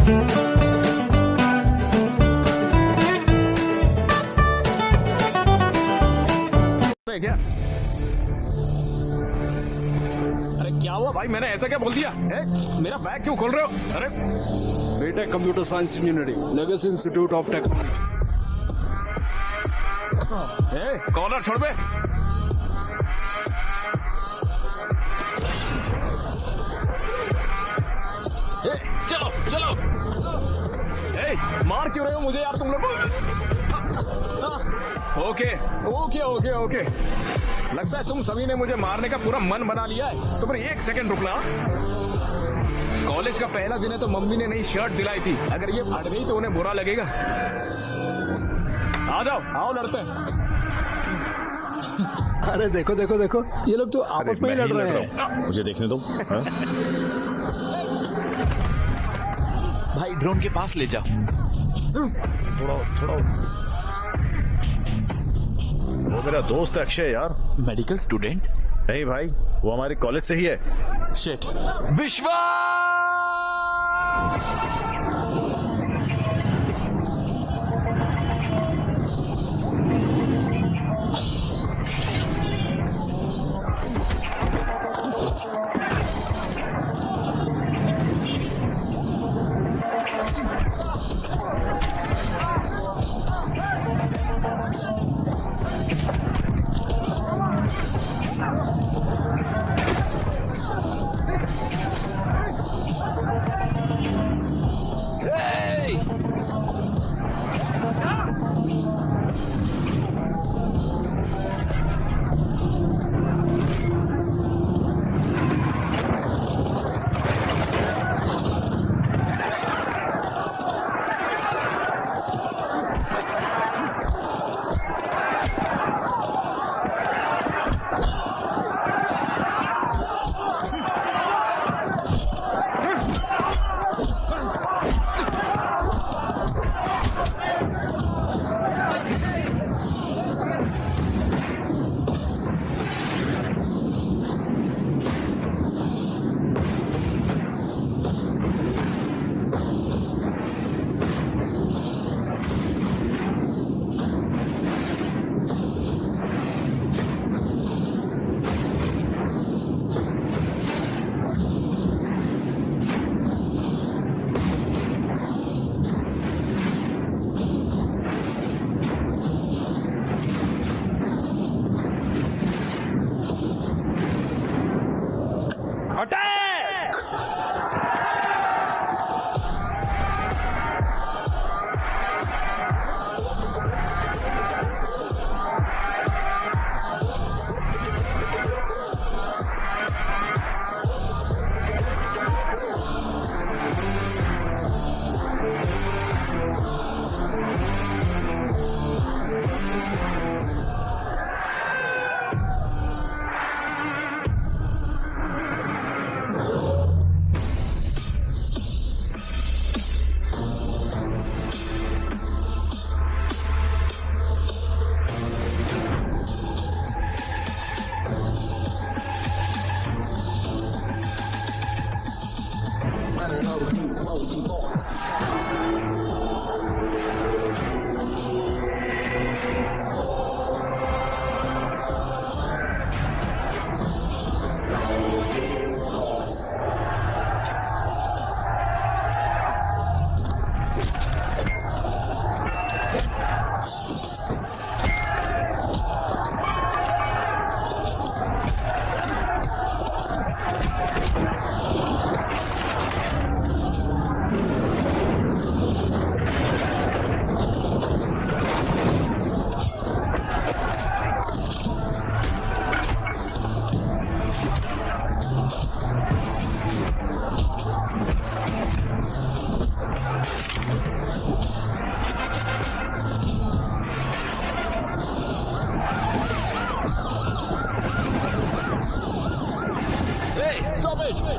क्या? अरे क्या हुआ भाई, मैंने ऐसा क्या बोल दिया है? मेरा बैग क्यों खोल रहे हो? अरे बेटा, computer science engineering, Legacy Institute of Technology. Collar छोड़ बे। चलो चलो। मार क्यों रहे हो मुझे यार तुम लोग? ओके ओके ओके ओके, लगता है तुम सभी ने मुझे मारने का पूरा मन बना लिया है। तो फिर एक सेकंड रुकना। कॉलेज का पहला दिन है तो मम्मी ने नई शर्ट दिलाई थी, अगर ये फट गई तो उन्हें बुरा लगेगा। आ जाओ, आओ लड़ते हैं। अरे देखो देखो देखो, ये लोग तो आपस में ही लड़ रहे हैं। मुझे देखने दो। भाई ड्रोन के पास ले जाओ। थोड़ा थोड़ा। वो मेरा दोस्त है अक्षय यार। Medical student? नहीं भाई, वो हमारे कॉलेज से ही है। शिट। विश्वा!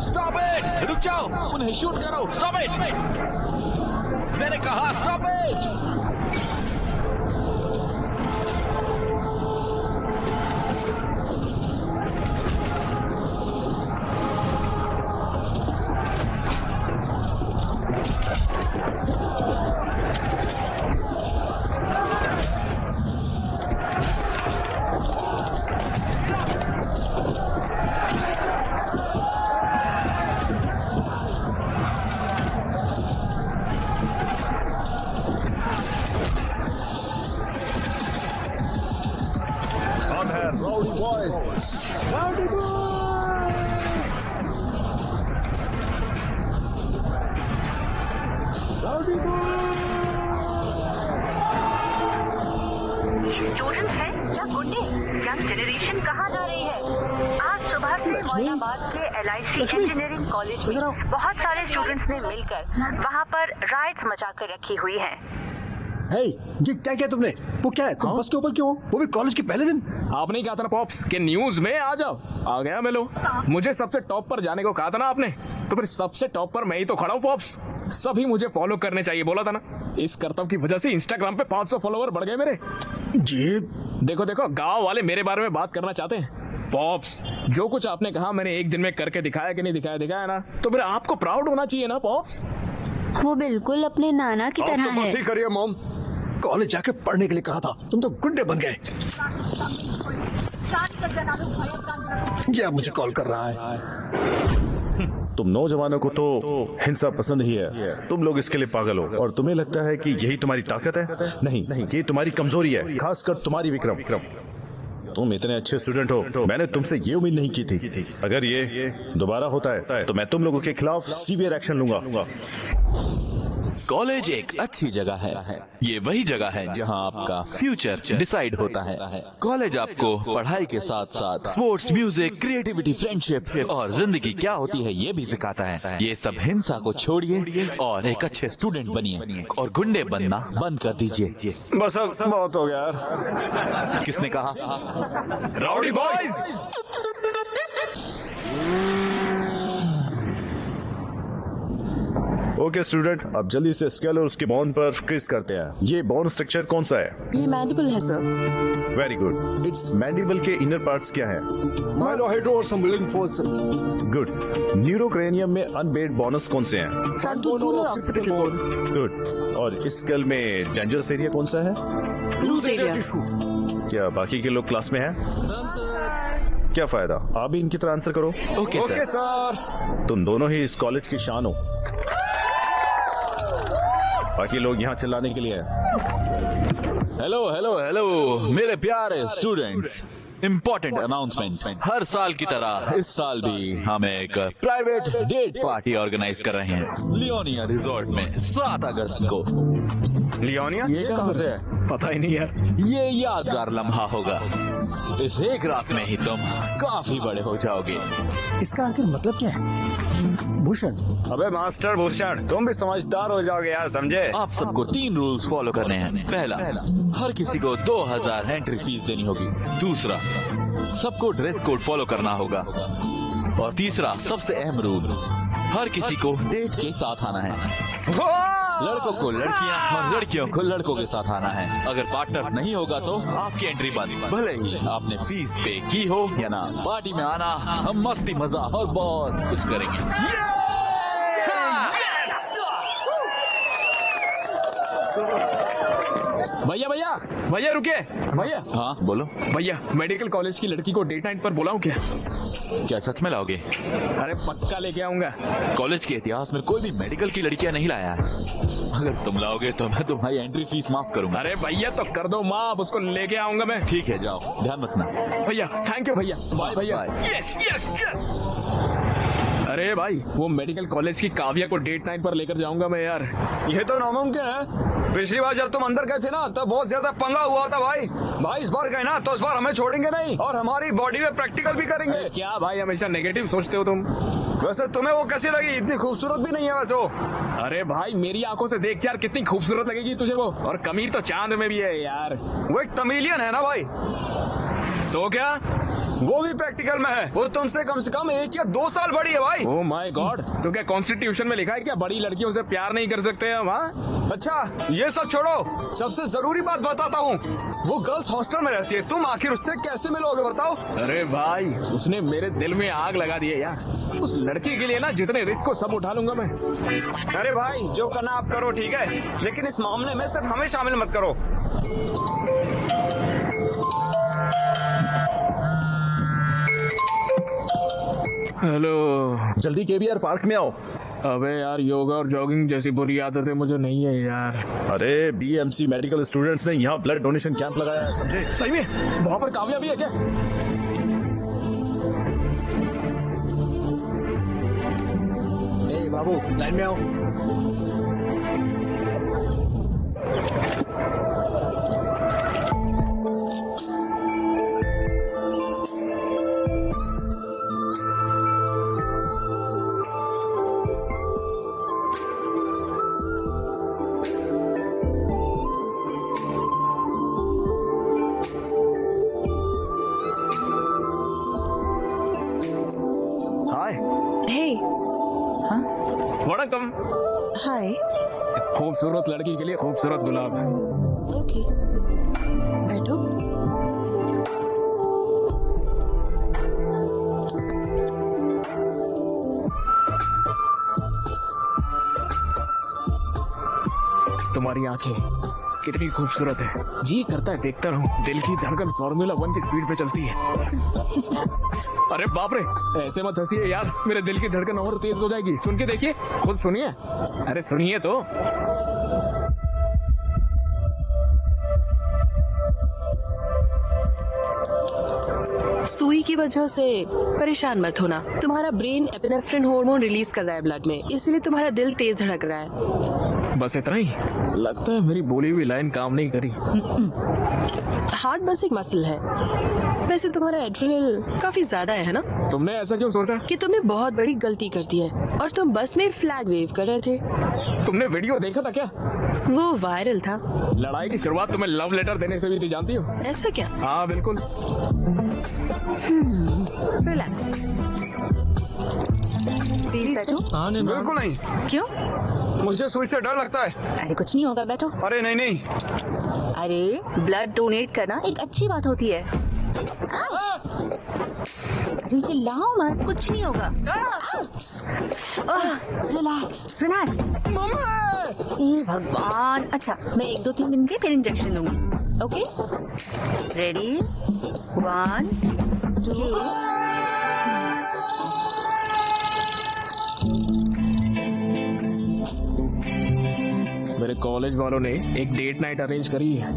Stop it! रुक जाओ, उन्हें शूट करो। Stop it! मैंने कहा स्टॉप इट! स्टूडेंट्स हैं या गुंडे? यंग जनरेशन कहाँ जा रही है? आज सुबह से मोइनाबाद के LIC इंजीनियरिंग कॉलेज में बहुत सारे स्टूडेंट्स ने मिलकर वहाँ पर राइट्स मचा कर रखी हुई हैं। हे, ये क्या किया तुमने? वो क्या है? तुम बस के ऊपर क्यों हो? वो भी कॉलेज के पहले दिन? आपने कहा था ना पॉप्स कि न्यूज में आ जाओ, आ गया मैं लो। मुझे सबसे टॉप पर जाने को कहा था ना आपने, तो फिर सबसे टॉप पर मैं ही तो खड़ा हूँ पॉप्स। सभी मुझे फॉलो करने चाहिए बोला था ना। इस करतब की वजह से इंस्टाग्राम पे 500 फॉलोवर बढ़ गए मेरे। ये देखो देखो, गांव वाले मेरे बारे में बात करना चाहते हैं। पॉप्स, जो कुछ आपने कहा मैंने एक दिन में करके दिखाया कि नहीं दिखाया? दिखाया ना, तो फिर आपको प्राउड होना चाहिए ना पॉप्स। वो बिल्कुल अपने नाना की तरह तो बस है। ही करिए मॉम। कॉलेज जाके पढ़ने के लिए कहा था, तुम तो गुंडे बन गए। ये अब मुझे कॉल कर रहा है। तुम नौजवानों को तो हिंसा पसंद ही है। तुम लोग इसके लिए पागल हो और तुम्हें लगता है कि यही तुम्हारी ताकत है। नहीं, ये तुम्हारी कमजोरी है, खासकर तुम्हारी विक्रम। तुम इतने अच्छे स्टूडेंट हो, मैंने तुमसे ये उम्मीद नहीं की थी। अगर ये दोबारा होता है तो मैं तुम लोगों के खिलाफ सीवियर एक्शन लूंगा। कॉलेज एक अच्छी जगह है। ये वही जगह है जहां आपका फ्यूचर डिसाइड होता है। कॉलेज आपको पढ़ाई के साथ साथ स्पोर्ट्स, म्यूजिक, क्रिएटिविटी, फ्रेंडशिप और जिंदगी क्या होती है ये भी सिखाता है। ये सब हिंसा को छोड़िए और एक अच्छे स्टूडेंट बनिए और गुंडे बनना बंद कर दीजिए। बस अब बहुत हो गया यार। किसने कहा? राउडी बॉयज, ओके स्टूडेंट, अब जल्दी से स्केल और उसके बॉन्ड पर क्रिस करते हैं। ये बॉन्ड स्ट्रक्चर कौन सा है? ये मैंडिबल है sir. Very good. It's mandible के इनर पार्ट्स क्या है? माइलोहेड्रो और संबलिंग फोर्स। गुड। न्यूरोक्रेनियम में अनबेड बोनस कौन से हैं? फ्रंटल और ऑक्सीपिटल बोन। गुड। और इस स्केल में डेंजरस एरिया कौन सा है? Loose area. क्या बाकी के लोग क्लास में हैं? क्या फायदा, आप भी इनकी तरह आंसर करो। Okay sir. तुम दोनों ही इस कॉलेज की शान हो। बाकी लोग यहाँ चिल्लाने के लिए हैं। हेलो हेलो हेलो मेरे प्यारे स्टूडेंट्स, इम्पोर्टेंट अनाउंसमेंट। हर साल की तरह इस साल भी हम एक प्राइवेट डेट पार्टी ऑर्गेनाइज कर रहे हैं लियोनिया रिजॉर्ट में 7 अगस्त को। लियोनिया ये कहाँ से है? पता ही नहीं यार। ये यादगार लम्हा होगा। इस एक रात में ही तुम काफी बड़े हो जाओगे। इसका आखिर मतलब क्या है? भूषण, अबे मास्टर भूषण, तुम भी समझदार हो जाओगे यार, समझे? आप सबको 3 रूल्स फॉलो करने हैं। पहला, हर किसी को 2000 एंट्री फीस देनी होगी। दूसरा, सबको ड्रेस कोड फॉलो करना होगा। और तीसरा, सबसे अहम रूल, हर किसी को डेट के साथ आना है। लड़कों को लड़कियां और लड़कियों को लड़कों के साथ आना है। अगर पार्टनर्स नहीं होगा तो आपकी एंट्री बंद, भले ही आपने फीस पे की हो या ना। पार्टी में आना, हम मस्ती मजाक और बहुत कुछ करेंगे। भैया भैया भैया रुकिए भैया। हाँ बोलो। भैया, मेडिकल कॉलेज की लड़की को डेट नाइट पर बुलाऊं क्या? क्या सच में लाओगे? अरे पक्का लेके आऊंगा। कॉलेज के इतिहास में कोई भी मेडिकल की लड़कियां नहीं लाया है। अगर तुम लाओगे तो मैं तुम्हारी एंट्री फीस माफ करूंगा। अरे भैया तो कर दो माफ, उसको लेके आऊंगा मैं। ठीक है, जाओ, ध्यान रखना। भैया थैंक यू भैया। बाय भैया। बाय। Yes yes yes. अरे भाई, वो मेडिकल कॉलेज की काव्या को डेट नाइट पर लेकर जाऊंगा मैं यार। ये तो नामुमकिन है। पिछली बार जब तुम अंदर गए थे ना, तब बहुत ज्यादा पंगा हुआ था भाई। भाई इस बार गए ना तो इस बार हमें छोड़ेंगे नहीं और हमारी बॉडी में प्रैक्टिकल भी करेंगे। क्या भाई, हमेशा नेगेटिव सोचते हो तुम। वैसे तुम्हें वो कैसी लगी? इतनी खूबसूरत भी नहीं है वैसे वो। अरे भाई, मेरी आंखों से देख यार, कितनी खूबसूरत लगेगी तुझे वो। और कमीर तो चांद में भी है यार। वो एक तमिलियन है ना भाई। तो क्या? वो भी प्रैक्टिकल में है। वो तुमसे कम 1 या 2 साल बड़ी है भाई। ओह माय गॉड, तो क्या कॉन्स्टिट्यूशन में लिखा है क्या बड़ी लड़कियों से प्यार नहीं कर सकते हम? हाँ अच्छा, ये सब छोड़ो, सबसे जरूरी बात बताता हूँ। वो गर्ल्स हॉस्टल में रहती है, तुम आखिर उससे कैसे मिलोगे बताओ? अरे भाई, उसने मेरे दिल में आग लगा दी है यार। उस लड़की के लिए ना जितने रिस्क को सब उठा लूंगा मैं। अरे भाई, जो करना आप करो, ठीक है, लेकिन इस मामले में सिर्फ हमें शामिल मत करो। हेलो, जल्दी केबीआर पार्क में आओ। अबे यार, योगा और जॉगिंग जैसी बुरी आदतें मुझे नहीं है यार। अरे बीएमसी मेडिकल स्टूडेंट्स ने यहाँ ब्लड डोनेशन कैंप लगाया है, समझे? सही में वहाँ पर काव्या भी है क्या? बाबू लाइन में आओ। हाय हे वणकम। हाय खूबसूरत लड़की के लिए खूबसूरत गुलाब। ओके बैठो। तुम्हारी आंखें कितनी खूबसूरत है, जी करता है देखता रहूं। दिल की धड़कन फॉर्मूला 1 की स्पीड पे चलती है। अरे बाप रे, ऐसे मत हंसिए यार, मेरे दिल की धड़कन और तेज हो जाएगी। सुन के देखिए, खुद सुनिए। अरे सुनिए तो। सुई की वजह से परेशान मत होना। तुम्हारा ब्रेन एपिनेफ्रिन हार्मोन रिलीज कर रहा है ब्लड में, इसलिए तुम्हारा दिल तेज धड़क रहा है। बस इतना ही? लगता है मेरी बोली हुई लाइन काम नहीं करी। हार्ट बस एक मसल है। वैसे तुम्हारा एड्रेनल काफी ज्यादा है ना? तुमने ऐसा क्यों सोचा? कि तुमने बहुत बड़ी गलती कर दी है और तुम बस में फ्लैग वेव कर रहे थे। तुमने वीडियो देखा था क्या? वो वायरल था। लड़ाई की शुरुआत तुम्हें लव लेटर देने से भी थी, जानती हो? ऐसा क्या? हाँ बिल्कुल। रिलैक्स। प्लीज बैठो। बिल्कुल नहीं, क्यों? मुझे सुई से डर लगता है। अरे कुछ नहीं होगा, बैठो। अरे नहीं नहीं। अरे ब्लड डोनेट करना एक अच्छी बात होती है। अरे चिल्लाओ मत, कुछ नहीं होगा। Relax relax. हे भगवान। अच्छा, मैं 1 2 3 दिन के फिर इंजेक्शन दूंगी। Okay, ready? 1 2। मेरे कॉलेज वालों ने एक डेट नाइट अरेंज करी है,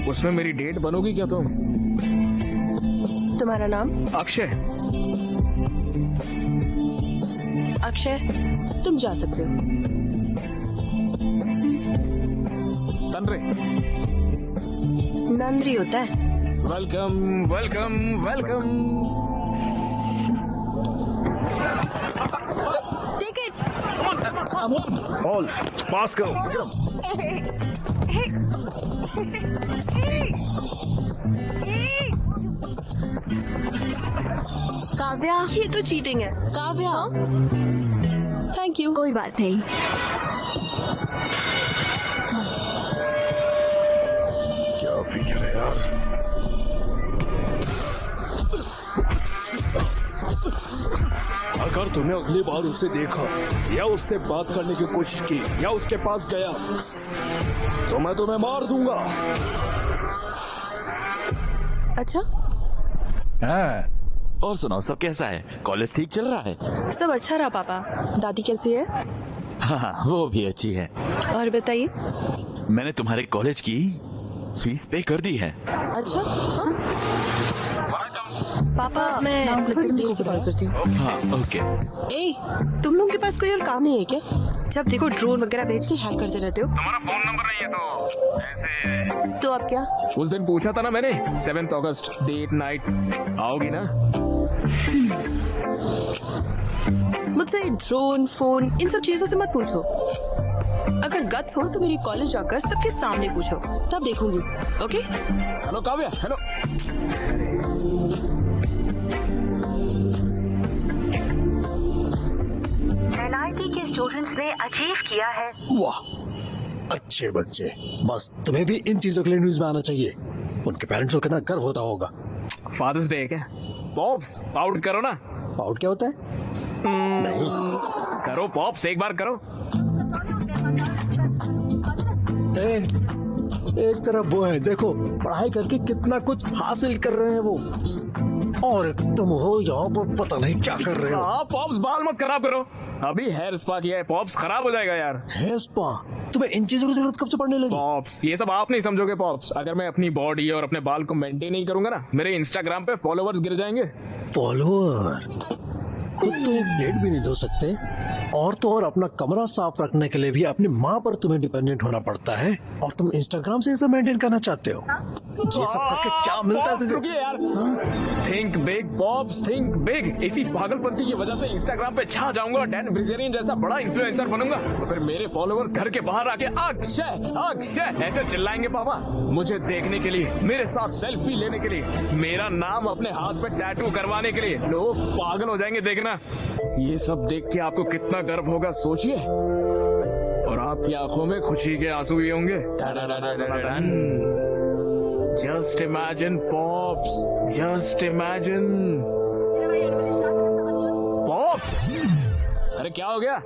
उसमें मेरी डेट बनोगी क्या तुम? तुम्हारा नाम? अक्षय। अक्षय, तुम जा सकते हो। तनरे। नंदरी होता है। Welcome welcome welcome. Ticket. All pass करो। काव्या, ये तो चीटिंग है। Kavya, thank you. कोई बात नहीं। क्या फिक्र है यार। अगर तूने अगली बार उसे देखा या उससे बात करने की कोशिश की या उसके पास गया तो मैं तुम्हें मार दूंगा। अच्छा, और सुनाओ, सब कैसा है? कॉलेज ठीक चल रहा है? सब अच्छा रहा पापा। दादी कैसी है? हाँ, वो भी अच्छी है। और बताइए। मैंने तुम्हारे कॉलेज की फीस पे कर दी है। अच्छा, हाँ? पापा, मैं थोड़ी देर से बात करती हूँ। हाँ ओके। ए, तुम लोगों के पास कोई और काम नहीं है क्या? जब देखो ड्रोन वगैरह भेज के हैक करते रहते हो। तुम्हारा फोन नंबर नहीं है तो ऐसे? तो अब क्या? उस दिन पूछा था ना मैंने, 7 अगस्त डेट नाइट, आओगी ना? मुझसे ड्रोन, फोन, इन सब चीजों से मत पूछो। अगर गट्स हो तो मेरी कॉलेज जाकर सबके सामने पूछो, तब देखूंगी। Okay? Hello Kavya. Hello. NIT के स्टूडेंट्स ने अचीव किया है। वाह, अच्छे बच्चे। बस तुम्हें भी इन चीजों के लिए न्यूज में आना चाहिए। उनके पेरेंट्स को कितना गर्व होता होगा। फादर्स डे है क्या? पॉप्स आउट करो ना। आउट क्या होता है? नहीं, करो पॉप्स, एक बार करो। एक तरफ वो है, देखो पढ़ाई करके कितना कुछ हासिल कर रहे हैं वो, और तुम हो यहाँ पर पता नहीं क्या कर रहे हो। हाँ पॉप्स, बाल मत खराब करो। अभी हेयर स्पा किया है, पॉप्स खराब हो जाएगा यार। Hair spa? तुम्हें इन चीजों की जरूरत कब से पड़ने लगी? पॉप्स, ये सब आप नहीं समझोगे पॉप्स। अगर मैं अपनी बॉडी और अपने बाल को मेंटेन नहीं करूंगा ना, मेरे इंस्टाग्राम पे फॉलोवर्स गिर जाएंगे। फॉलोअर? खुद तो एक प्लेट भी नहीं धो सकते और तो और अपना कमरा साफ रखने के लिए भी अपनी माँ पर तुम्हें डिपेंडेंट होना पड़ता है, और तुम इंस्टाग्राम से इसे मेंटेन करना चाहते हो। ये सब करके क्या मिलता है तुझे? रुकिए यार, think big bobs, think big. इसी पागलपंती की वजह से इंस्टाग्राम पे छा जाऊंगा और डैन ब्रिजेरियन जैसा बड़ा इन्फ्लुएंसर बनूंगा, तो फिर मेरे फॉलोअर्स घर के बाहर आके अक्षय अक्षय ऐसे चिल्लाएंगे पापा, मुझे देखने के लिए, मेरे साथ सेल्फी लेने के लिए, मेरा नाम अपने हाथ पे टैटू करवाने के लिए। लोग पागल हो जाएंगे देखना। ये सब देख के आपको कितना गर्व होगा सोचिए, और आपकी आंखों में खुशी के आंसू भी होंगे। Just imagine pops, just imagine pops. अरे क्या हो गया?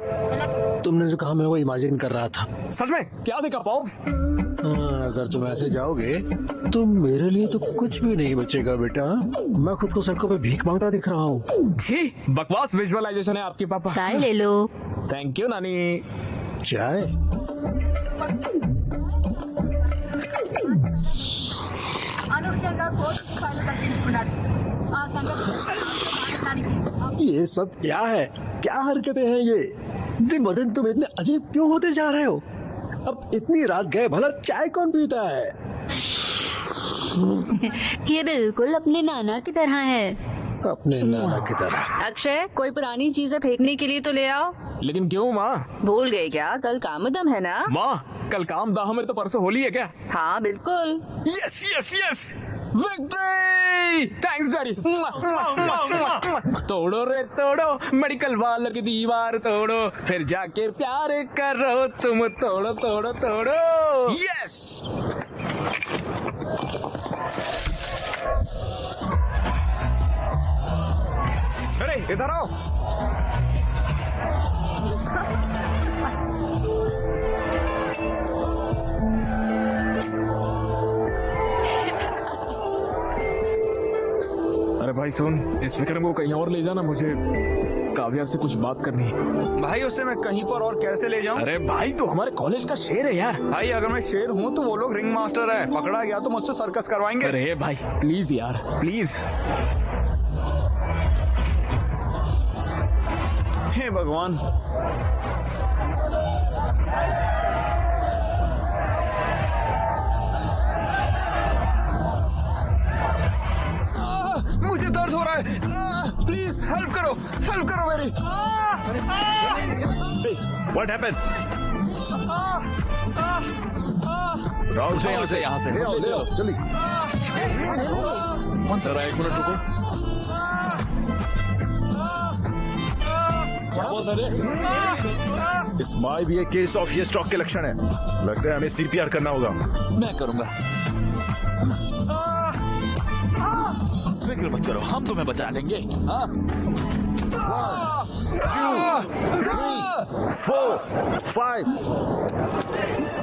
तुमने जो कहा मैं वो इमेजिन कर रहा था। सच में क्या देखा पॉप्स? अगर तुम ऐसे जाओगे तो मेरे लिए तो कुछ भी नहीं बचेगा बेटा। मैं खुद को सड़कों पे भीख मांगता दिख रहा हूँ। जी बकवास विजुअलाइजेशन है आपकी पापा। चाय ले लो। थैंक यू नानी। चाय? ये सब क्या है? क्या हरकतें हैं ये? दिन ब दिन तुम इतने अजीब क्यों होते जा रहे हो? अब इतनी रात गए, भला चाय कौन पीता है? ये बिल्कुल अपने नाना की तरह है। अपने नाना की तरह। अक्षय, कोई पुरानी चीजें फेंकने के लिए तो ले आओ। लेकिन क्यों माँ? भूल गए क्या? कल कामदम है ना? माँ कल काम दाह में तो परसों होली है क्या? हाँ बिल्कुल। Yes yes yes, victory! Thanks daddy. तोड़ो रे तोड़ो, मेडिकल वालों की दीवार तोड़ो, फिर जाके प्यार करो तुम, तोड़ो तोड़ो तोड़ो। यस। अरे इधर आओ। अरे भाई सुन, इस विक्रम को कहीं और ले जाना, मुझे काव्या से कुछ बात करनी है। भाई उसे मैं कहीं पर और कैसे ले जाऊं? अरे भाई तो हमारे कॉलेज का शेर है यार। भाई अगर मैं शेर हूँ तो वो लोग रिंग मास्टर है, पकड़ा गया तो मुझसे सर्कस करवाएंगे। अरे भाई प्लीज यार प्लीज। हे भगवान। मुझे दर्द हो रहा है, प्लीज हेल्प करो मेरी। What happened? राहुल से यहाँ से ले आओ जल्दी। जरा एक मिनट रुको। इसमें भी एक केस ऑफ ये स्ट्रोक के लक्षण है। लगता है हमें सीपीआर करना होगा। मैं करूंगा। फिक्र मत करो, हम तुम्हें बचा लेंगे। हाँ 4 5।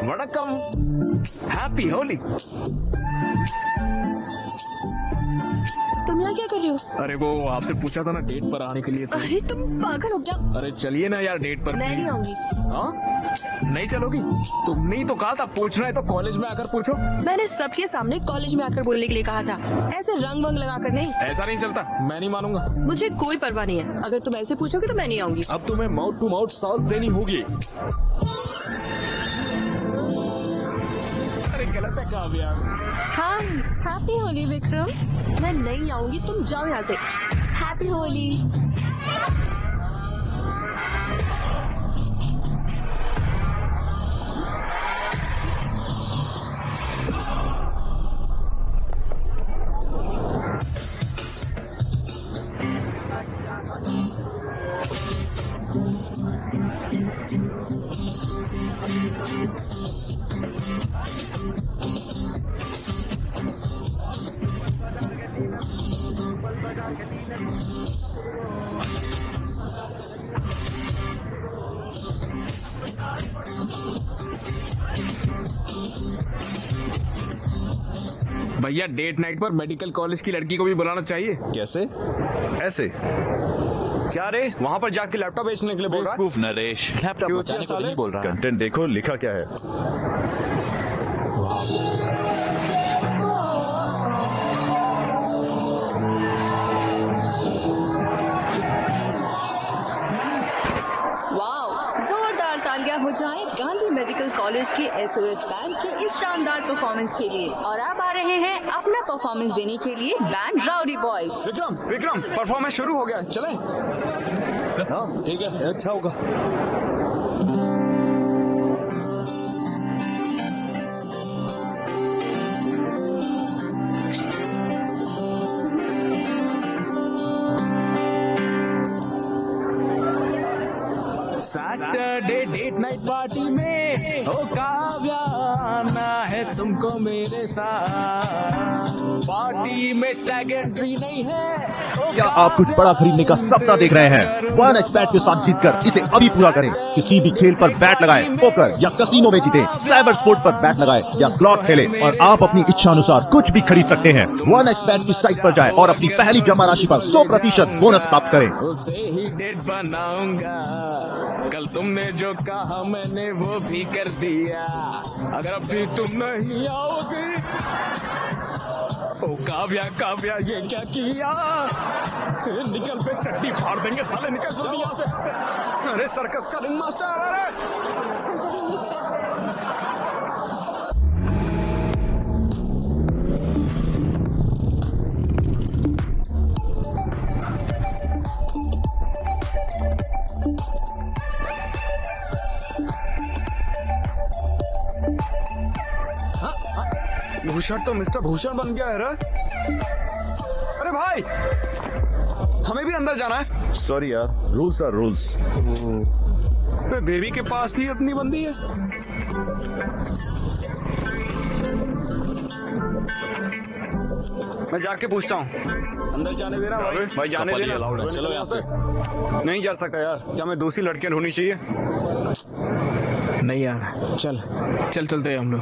वड़कम, हैप्पी होली। तुम यहाँ क्या कर रहे हो? अरे वो आपसे पूछा था ना डेट पर आने के लिए तो। अरे तुम पागल हो क्या? अरे चलिए ना यार डेट पर। मैं नहीं आऊंगी। हाँ नहीं चलोगी? तुमने ही तो कहा था पूछना है तो कॉलेज में आकर पूछो। मैंने सबके सामने कॉलेज में आकर बोलने के लिए कहा था, ऐसे रंग वंग लगा कर नहीं। ऐसा नहीं चलता, मैं नहीं मानूंगा। मुझे कोई परवाह नहीं है, अगर तुम ऐसे पूछोगे तो मैं नहीं आऊंगी। अब तुम्हें माउथ टू माउथ साथ देनी होगी। अरे गलत है काव्या। हाँ हैप्पी होली विक्रम। मैं नहीं आऊंगी, तुम जाओ यहाँ से। हैप्पी होली। भैया डेट नाइट पर मेडिकल कॉलेज की लड़की को भी बुलाना चाहिए। कैसे? ऐसे? क्या रे, वहाँ पर जाके लैपटॉप बेचने के लिए बोल रहा है? बेवकूफ नरेश, लैपटॉप क्यों बचाने को साले? नहीं बोल रहा। कंटेंट देखो लिखा क्या है। वाह जाएं गांधी मेडिकल कॉलेज के एसओएस बैंड के इस शानदार परफॉर्मेंस के लिए। और अब आ रहे हैं अपना परफॉर्मेंस देने के लिए band rowdy boys. Vikram performance शुरू हो गया, चलें? हाँ ठीक है, अच्छा होगा। सैटरडे डेट नाइट पार्टी में ओ काव्या आना है तुमको मेरे साथ। पार्टी में स्टैग एंट्री नहीं है। क्या आप कुछ बड़ा खरीदने का सपना देख रहे हैं? 1xBet के साथ जीतकर इसे अभी पूरा करें। किसी भी खेल पर बैट लगाएं, पोकर या कसिनो में जीतें, साइबर स्पोर्ट पर बैट लगाएं या स्लॉट खेलें और आप अपनी इच्छा अनुसार कुछ भी खरीद सकते हैं। 1xBet की साइट पर जाएं और अपनी पहली जमा राशि पर 100% बोनस प्राप्त करें। उसे ही डेट बनाऊंगा। कल तुमने जो कहा मैंने वो भी कर दिया। अगर अभी तुम नहीं आओगी ओ काव्या काव्या ये क्या किया? निकल पे चड्डी फाड़ देंगे साले, निकल जल्दी यहाँ से। अरे सर्कस का रिंग मास्टर, अरे भूषण तो मिस्टर भूषण बन गया है रे। अरे भाई, हमें भी अंदर जाना है। सॉरी यार, रूल्स आर रूल्स। बेबी के पास भी अपनी बंदी है। मैं जाके पूछता हूँ। अंदर जाने दे रहा भाई जाने दे रहा। चलो यहाँ से। नहीं जा सकता यार, क्या मैं दूसरी लड़कियां ढूंढनी चाहिए? नहीं यार, चल चल चलते हैं हम लोग।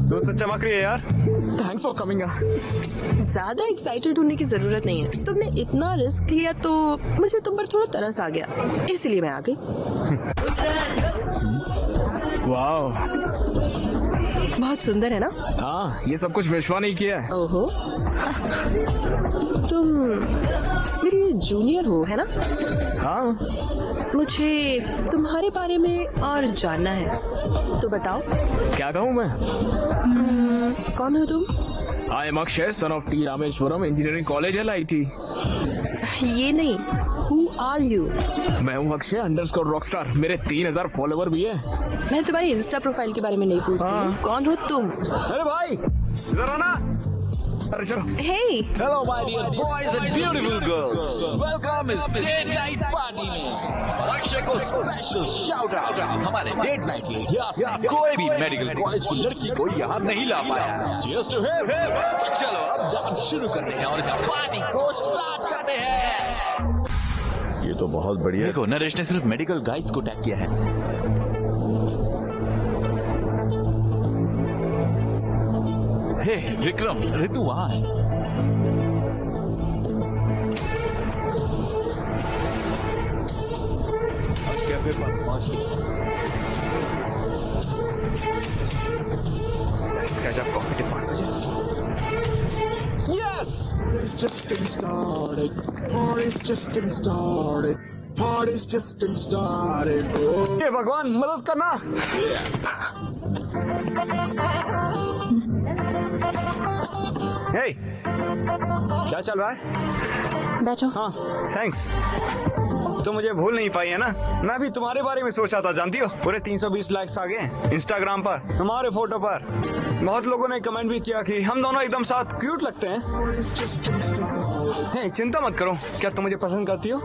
दूध से चमक रही है यार। Thanks for coming. ज्यादा एक्साइटेड होने की जरूरत नहीं है। तुमने इतना रिस्क लिया तो मुझे तुम पर थोड़ा तरस आ गया, इसलिए मैं आ गई। वाह, बहुत सुंदर है ना? हाँ ये सब कुछ विश्वा नहीं किया है। ओहो, तुम मेरी जूनियर हो है ना? हाँ मुझे तुम्हारे बारे में और जानना है, तो बताओ। क्या कहूँ मैं? कौन हो तुम? I am Akshay, son of T Rameswaram engineering college LIT। ये नहीं, हु आर यू? मैं हूँ अक्षय अंडरस्कोर रॉकस्टार। मेरे 3000 फॉलोवर भी है। मैं तुम्हारी इंस्टा प्रोफाइल के बारे में नहीं पूछ रही हूँ। कौन हो तुम? अरे भाई इधर आना। अरे चलो। Hey, hello my dear boys and beautiful girls, welcome इस डेट नाइट पार्टी में। अक्षय को स्पेशल शाउट आउट। हमारे डेट नाइट के इतिहास में कोई भी मेडिकल कॉलेज की लड़की को यहाँ नहीं ला पाया। Cheers to him. चलो अब डांस शुरू करते हैं और इस पार्टी को स्टार्ट करते हैं। ये तो बहुत बढ़िया है। देखो, नरेश ने सिर्फ मेडिकल गाइड्स को टैग किया है। हे विक्रम, ऋतु वहाँ है। कैफे पर पहुंच गजब coffee department. Yes, It's just getting started. Party's just getting started. Party's just getting started. Oh. ये भगवान मदद करना। हे, क्या चल रहा है? बैठो। हाँ थैंक्स। तो मुझे भूल नहीं पाई है ना? मैं भी तुम्हारे बारे में सोचा था, जानती हो। पूरे 320 लाइक्स आ गए इंस्टाग्राम पर तुम्हारे फोटो पर। बहुत लोगों ने कमेंट भी किया कि हम दोनों एकदम साथ क्यूट लगते हैं। हे, चिंता मत करो। क्या तुम मुझे पसंद करती हो?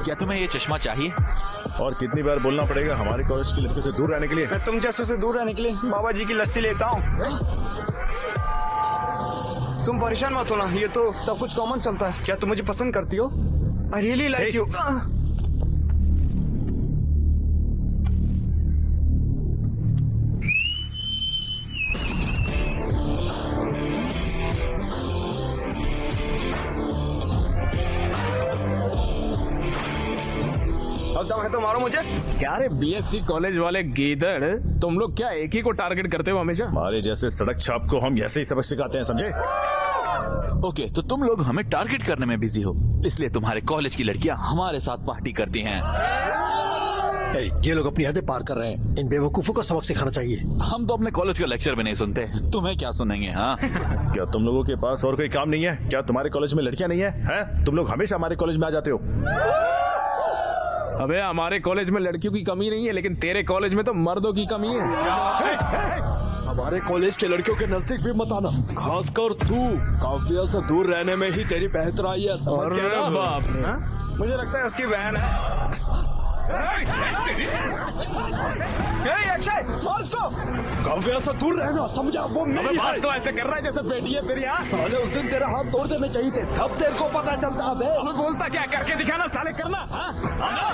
क्या तुम्हें ये चश्मा चाहिए? और कितनी बार बोलना पड़ेगा हमारे कॉलेज की लड़कियों से दूर रहने के लिए? मैं तुम जैसों से दूर रहने के लिए बाबा जी की लस्सी लेता हूँ। तुम परेशान मत होना, ये तो सब कुछ कॉमन चलता है। क्या तुम मुझे पसंद करती हो? I really like you. अब दम है तो मारो मुझे। क्या रे बीएससी कॉलेज वाले गीदड़, तुम लोग क्या एक ही को टारगेट करते हो हमेशा? हमारे जैसे सड़क छाप को हम ऐसे ही सबक सिखाते हैं, समझे? ओके, तो तुम लोग हमें टारगेट करने में बिजी हो, इसलिए तुम्हारे कॉलेज की लड़कियां हमारे साथ पार्टी करती हैं। ये लोग अपनी हदें पार कर रहे हैं। इन बेवकूफों को सबक सिखाना चाहिए। हम तो अपने कॉलेज का लेक्चर भी नहीं सुनते, तुम्हें क्या सुनेंगे? हाँ क्या तुम लोगों के पास और कोई काम नहीं है? क्या तुम्हारे कॉलेज में लड़कियां नहीं है? हैं? तुम लोग हमेशा हमारे कॉलेज में आ जाते हो। अबे हमारे कॉलेज में लड़कियों की कमी नहीं है, लेकिन तेरे कॉलेज में तो मर्दों की कमी है। हमारे कॉलेज के लड़कियों के नजदीक भी मत आना, खासकर तू। काफिया से दूर रहने में ही तेरी बेहतराई है, समझ अरे गया ना? बाप रे। हाँ? मुझे लगता है उसकी बहन है। अक्षय और उसको काफिया से दूर रहना, समझा? वो अबे मेरी बात है। तो ऐसे कर रहा है जैसे बेटी है तेरी। हाँ साले उस दिन तेरा हाथ तोड़ देने चाहिए थे, अब तेरे को पता चलता है। अबे बोलता क्या, करके दिखाना साले, करना। हाँ? हाँ?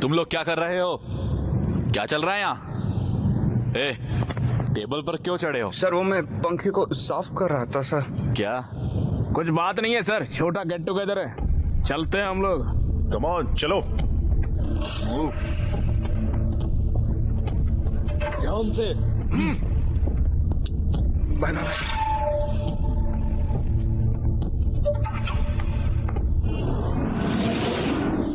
तुम लोग क्या कर रहे हो? क्या चल रहा है यहाँ? ए, टेबल पर क्यों चढ़े हो? सर वो मैं पंखे को साफ कर रहा था सर। क्या? कुछ बात नहीं है सर, छोटा गेट टुगेदर है, चलते हैं हम लोग। कम ऑन, चलो। ध्यान से।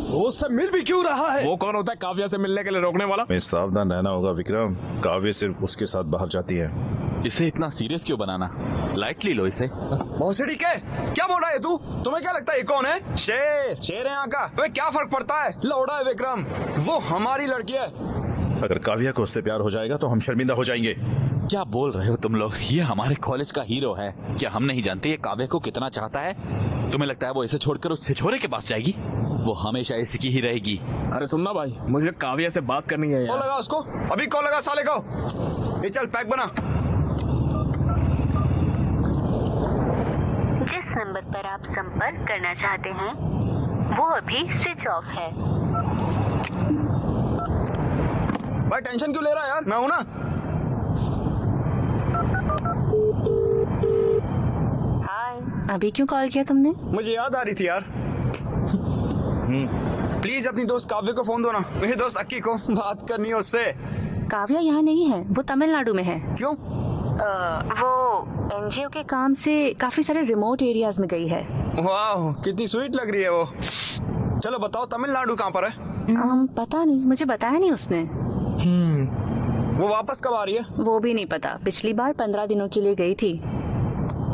वो उससे मिल भी क्यों रहा है? वो कौन होता है काव्या से मिलने के लिए रोकने वाला? हमें सावधान रहना होगा विक्रम। काव्य सिर्फ उसके साथ बाहर जाती है। इसे इतना सीरियस क्यों बनाना? लाइटली लो इसे। भोसड़ी के क्या बोल रहा है तू? तुम्हें क्या लगता है ये कौन है? शेर है यहाँ का। तुम्हें क्या फर्क पड़ता है? लौड़ा है विक्रम, वो हमारी लड़की है। अगर काव्या को उससे प्यार हो जाएगा तो हम शर्मिंदा हो जाएंगे। क्या बोल रहे हो तुम लोग? ये हमारे कॉलेज का हीरो है, क्या हम नहीं जानते ये काव्य को कितना चाहता है? तुम्हें लगता है वो इसे छोड़कर उस छिछोरे के पास जाएगी? वो हमेशा इसी की ही रहेगी। अरे सुनना भाई, मुझे काव्या से बात करनी है कॉल यार। लगा उसको, अभी कॉल लगा साले को। ये चल पैक बना। जिस नंबर पर आप संपर्क करना चाहते हैं वो अभी स्विच ऑफ है। भाई टेंशन क्यों ले रहा है यार, मैं हूं ना। हाय, अभी क्यों कॉल किया तुमने? मुझे याद आ रही थी यार। प्लीज अपनी दोस्त काव्य को फोन दो ना, मेरी दोस्त अक्की को बात करनी है उससे। काव्या यहाँ नहीं है, वो तमिलनाडु में है। क्यों? वो एनजीओ के काम से काफी सारे रिमोट एरियाज में गई है। वाह कितनी स्वीट लग रही है वो। चलो बताओ तमिलनाडु कहाँ पर है? पता नहीं, मुझे बताया नहीं उसने। वो वापस कब आ रही है? वो भी नहीं पता, पिछली बार 15 दिनों के लिए गई थी।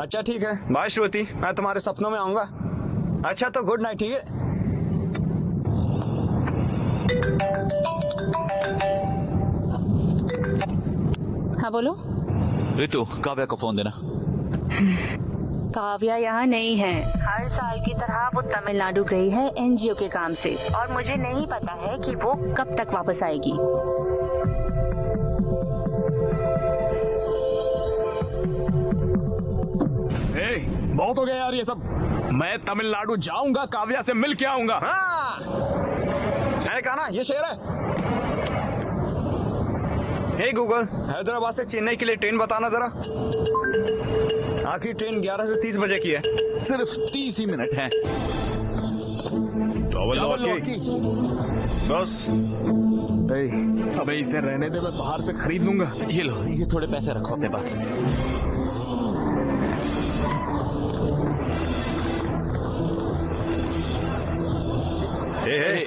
अच्छा ठीक है, बाय श्रुति, मैं तुम्हारे सपनों में आऊंगा। अच्छा तो गुड नाइट, ठीक है? हाँ बोलो। ऋतु, काव्या को फोन देना। काव्या यहाँ नहीं है। हर साल की तरह वो तमिलनाडु गई है एनजीओ के काम से, और मुझे नहीं पता है कि वो कब तक वापस आएगी। बहुत हो गया यार ये सब। मैं तमिलनाडु जाऊंगा, काव्या से मिल के आऊंगा। हाँ मैंने कहा ना ये शेर है। हे गूगल, हैदराबाद से चेन्नई के लिए ट्रेन बताना जरा। आखिरी ट्रेन 11 से 30 बजे की है। सिर्फ 30 ही मिनट है। बस अबे इसे रहने दे, मैं बाहर से खरीद लूंगा। ये लो, ये थोड़े पैसे रखो अपने पास।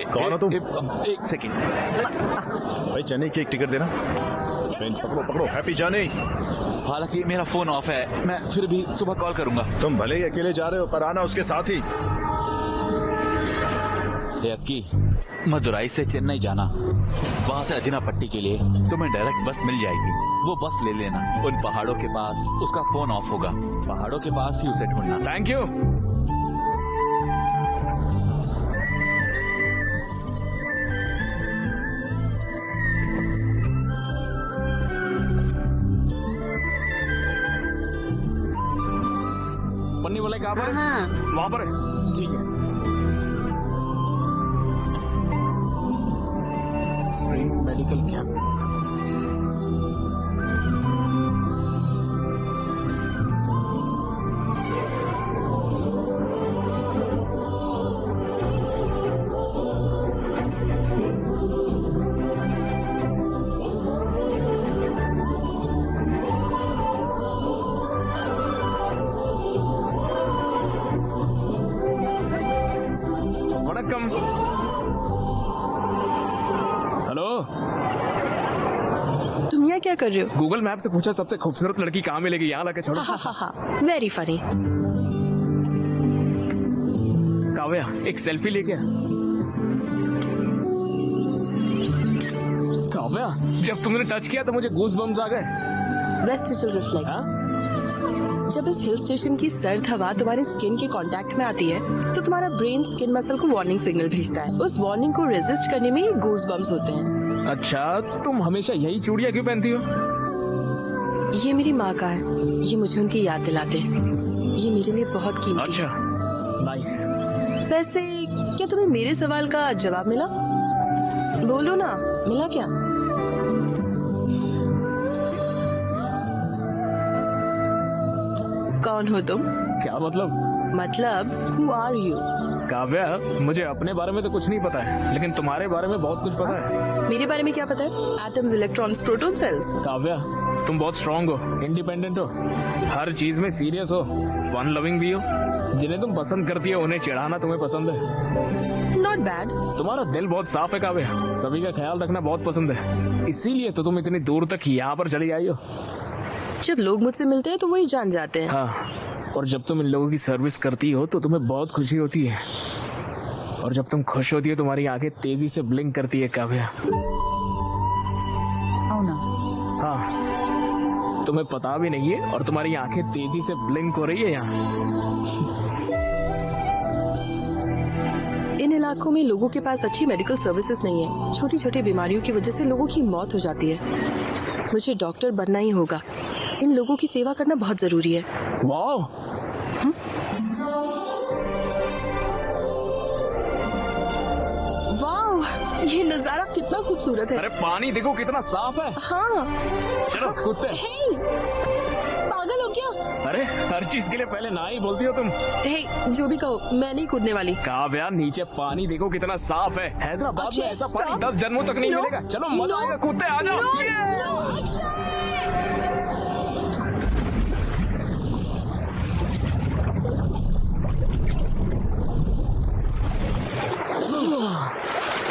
कौन हो तुम? एक सेकेंड। भाई चेन्नई की एक टिकट देना। पकड़ो पकड़ो, हैप्पी जर्नी। हालांकि मेरा फोन ऑफ है, मैं फिर भी सुबह कॉल करूंगा। तुम भले ही अकेले जा रहे हो पर आना उसके साथ ही। की मदुराई से चेन्नई जाना, वहाँ से अजिनापट्टी के लिए तुम्हें डायरेक्ट बस मिल जाएगी। वो बस ले लेना, उन पहाड़ों के पास उसका फोन ऑफ होगा। पहाड़ों के पास ही उसे ढूंढना। Thank you. पानी वाला कहाँ पर है? वहाँ पर है। ठीक है। Medical camp. हेलो, तुम यहाँ क्या कर रहे हो? गूगल मैप से पूछा सबसे खूबसूरत लड़की कहाँ मिलेगी, यहाँ लाके छोड़ो। Very funny. काव्या, एक सेल्फी लेके आ। काव्या, जब तुमने टच किया तो मुझे गूज बम्स आ गए। Vestigial reflex. जब इस हिल स्टेशन की सर्द हवा तुम्हारे स्किन के कांटेक्ट में आती है तो तुम्हारा ब्रेन स्किन मसल को वार्निंग सिग्नल भेजता है। उस वार्निंग को रेजिस्ट करने में गूज बम्स होते हैं। अच्छा, तुम हमेशा यही चूड़ियाँ क्यों पहनती हो? ये मेरी माँ का है, ये मुझे उनकी याद दिलाते हैं। ये मेरे लिए बहुत कीमती है। अच्छा, नाइस। वैसे क्या तुम्हें मेरे सवाल का जवाब मिला? बोलो ना, मिला क्या? कौन हो तुम? क्या मतलब? मतलब हु आर यू? काव्या, मुझे अपने बारे में तो कुछ नहीं पता है, लेकिन तुम्हारे बारे में बहुत कुछ पता है। मेरे बारे में क्या पता है? Atoms, electrons, proton, cells. Kavya, तुम बहुत स्ट्रांग हो, इंडिपेंडेंट हो, हर चीज में सीरियस हो, फन लविंग भी हो। जिन्हें तुम पसंद करती हो उन्हें चिढ़ाना तुम्हें पसंद है। Not bad. तुम्हारा दिल बहुत साफ है काव्या, सभी का ख्याल रखना बहुत पसंद है, इसीलिए तो तुम इतनी दूर तक यहाँ पर चली आई हो। जब लोग मुझसे मिलते हैं तो वही जान जाते हैं। हाँ, और जब तुम इन लोगों की सर्विस करती हो तो तुम्हें बहुत खुशी होती है, और जब तुम खुश होती हो तुम्हारी आंखें तेजी से ब्लिंक करती है काव्या। हाँ, तुम्हें पता भी नहीं है और तुम्हारी आंखें तेजी से ब्लिंक हो रही है यहाँ। इन इलाकों में लोगों के पास अच्छी मेडिकल सर्विसेज नहीं है। छोटी छोटी बीमारियों की वजह से लोगों की मौत हो जाती है। मुझे डॉक्टर बनना ही होगा। इन लोगों की सेवा करना बहुत जरूरी है। वाह, वाह, ये नजारा कितना खूबसूरत है। अरे पानी देखो कितना साफ है। हाँ। चलो कूदते हैं। हे, पागल हो क्या? अरे हर चीज के लिए पहले ना ही बोलती हो तुम। हे, जो भी कहो, मैं नहीं कूदने वाली। काव्या, नीचे पानी देखो कितना साफ है। हैदराबाद में ऐसा पानी stop. 10 जन्मों तक नहीं No. मिलेगा। चलो मजा No. आएगा, कूदते आ जाओ। No, Yeah. no,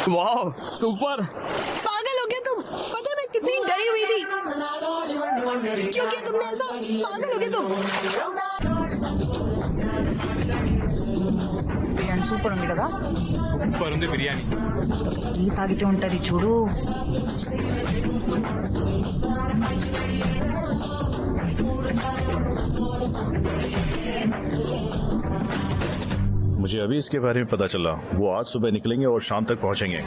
वाह, सुपर। पागल हो गया तुम? पता है मैं कितनी डरी हुई थी। क्यों किया तुमने ऐसा? पागल हो गया तुम? బిర్యానీ సూపర్ ఉంది కదా. సూపర్ ఉంది బిర్యానీ. టీ తాగితే ఉంటది చూడు. मुझे अभी इसके बारे में पता चला। वो आज सुबह निकलेंगे और शाम तक पहुंचेंगे।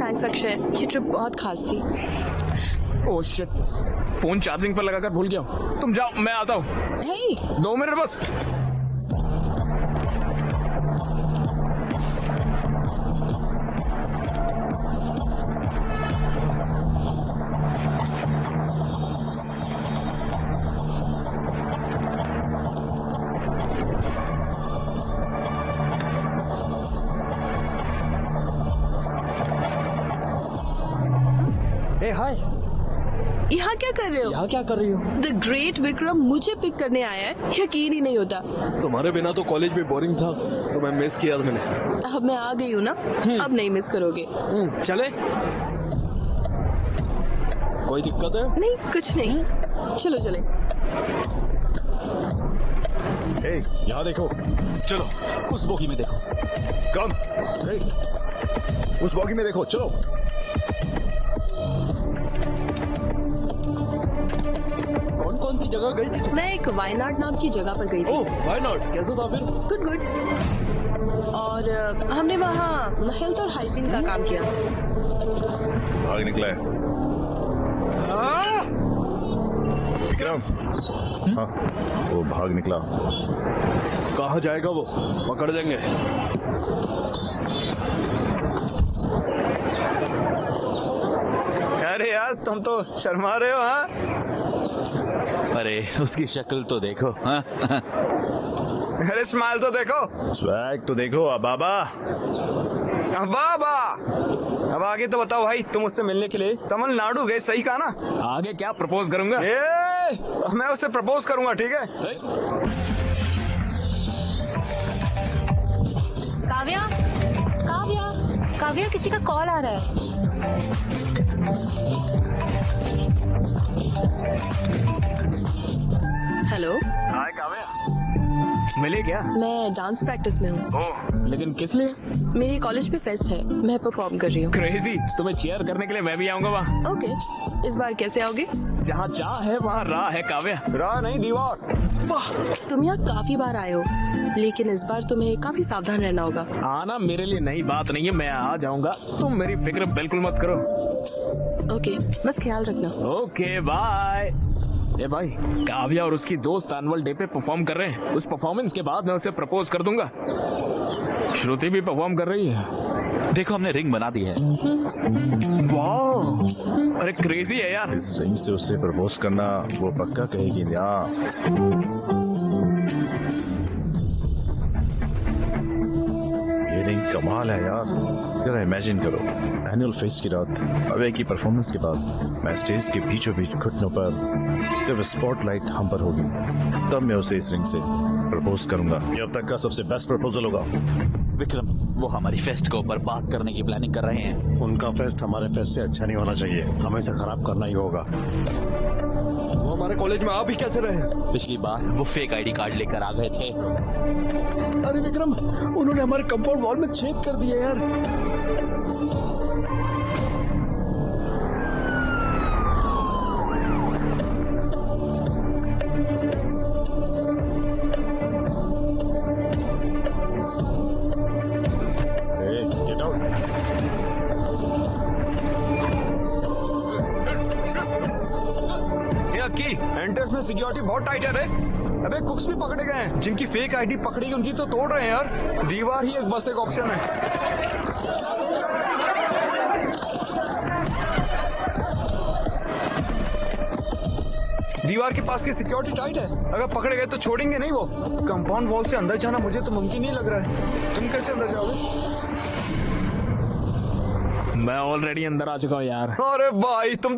थैंक्स अक्षय, ये ट्रिप बहुत खास थी। ओह शिट, फोन चार्जिंग पर लगाकर भूल गया हूँ। तुम जाओ, मैं आता हूँ। हे, 2 मिनट बस। हाय, यहाँ क्या कर रहे हो? यहाँ क्या कर रही हो? द ग्रेट विक्रम मुझे पिक करने आया है, यकीन ही नहीं होता। तुम्हारे बिना तो कॉलेज में बोरिंग था, तो मैं मिस किया मैंने। अब मैं आ गई हूँ ना, अब नहीं मिस करोगे। चले? कोई दिक्कत है? नहीं, कुछ नहीं, चलो चले। ए, यहाँ देखो। चलो उस बोगी में देखो। कम। ए, उस बॉगी में देखो, चलो। कौन सी जगह गई थी? मैं एक वायनाड नाम की जगह पर गई थी। ओह, व्हाई नॉट? कैसा था फिर? Good good. और हमने वहाँ हेल्थ और हाइजीन का काम किया। भाग निकला है विक्रम। हाँ, वो भाग निकला। कहाँ जाएगा वो? पकड़ देंगे। अरे यार तुम तो शर्मा रहे हो। हाँ, अरे उसकी शक्ल तो देखो। हाँ? अरे स्माइल तो देखो। स्वैग तो देखो अबाबा। बाबा अब आगे तो बताओ भाई, तुम उससे मिलने के लिए तमिलनाडु गए, सही कहा ना? आगे क्या प्रपोज करूंगा? मैं उससे प्रपोज करूंगा, ठीक है? काव्या, काव्या, काव्या, किसी का कॉल आ रहा है। हेलो, हाय काव्या, मिले क्या? मैं डांस प्रैक्टिस में हूँ। ओह, लेकिन किस लिए? मेरी कॉलेज में फेस्ट है, मैं परफॉर्म कर रही हूँ। क्रेजी, तुम्हें चीयर करने के लिए मैं भी आऊंगा वहाँ। ओके, इस बार कैसे आओगे? जहाँ चाह है वहाँ राह है काव्या। राह नहीं, दीवार। तुम यहाँ काफी बार आए हो, लेकिन इस बार तुम्हें काफी सावधान रहना होगा। आना मेरे लिए नई बात नहीं है, मैं आ जाऊंगा, तुम मेरी फिक्र बिल्कुल मत करो। ओके, बस ख्याल रखना। Okay bye. ए भाई, काव्या और उसकी दोस्त एनुअल डे पे परफॉर्म कर रहे हैं। उस परफॉर्मेंस के बाद मैं उसे प्रपोज कर दूंगा। श्रुति भी परफॉर्म कर रही है। देखो हमने रिंग बना दी है। वाह, अरे क्रेजी है यार। इस रिंग से उससे प्रपोज करना वो पक्का कहेगी ना। ये रिंग कमाल है यार। जरा इमेजिन करो, एनुअल फेस्ट की रात, अवे की परफॉर्मेंस के बाद मैं स्टेज के बीचों बीच घुटनों पर, जब स्पॉटलाइट हम पर होगी, तब मैं उसे इस रिंग से प्रपोज करूंगा। ये अब तक का सबसे बेस्ट प्रपोजल होगा। विक्रम, वो हमारी फेस्ट को बर्बाद करने की प्लानिंग कर रहे हैं। उनका फेस्ट हमारे फेस्ट से अच्छा नहीं होना चाहिए, हमें इसे खराब करना ही होगा। वो हमारे कॉलेज में आ भी कैसे रहे? पिछली बार वो फेक आईडी कार्ड लेकर आ गए थे। अरे विक्रम, उन्होंने हमारे कंपाउंड वॉल में छेद कर दिया यार। Get out. की एंट्रेंस में सिक्योरिटी बहुत टाइट है रे। अबे कुक्स भी पकड़े गए हैं, जिनकी फेक आईडी पकड़ी उनकी तो तोड़ रहे हैं यार। दीवार ही एक बस एक ऑप्शन है। दीवार के पास की सिक्योरिटी टाइट है, अगर पकड़े गए तो छोड़ेंगे नहीं वो। कंपाउंड वॉल से अंदर जाना मुझे तो मुमकिन नहीं लग रहा है। तुम कैसे अंदर जाओगे? मैं ऑलरेडी अंदर आ चुका हूँ यार। अरे भाई तुम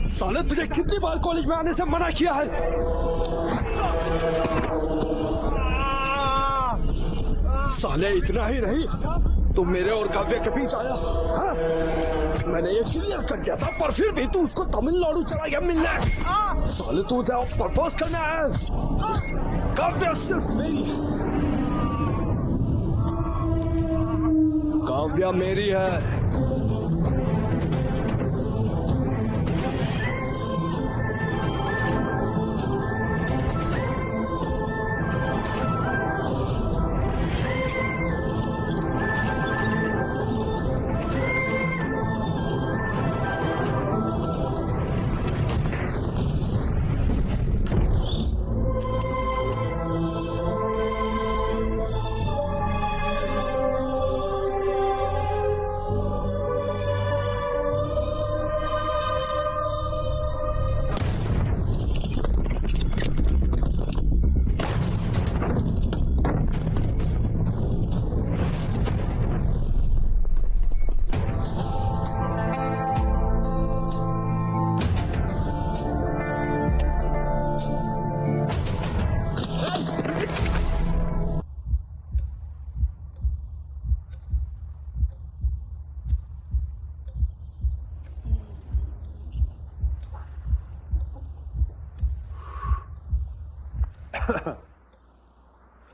साले तुझे कितनी बार कॉलेज में आने से मना किया है? साले इतना ही नहीं, तुम मेरे और काव्य के बीच आया। हाँ? मैंने ये क्लियर कर दिया था, पर फिर भी तू उसको तमिलनाडु चला गया मिलने। साले तू उसे प्रपोज करना है। काव्य सिर्फ मेरी है, काव्या मेरी है।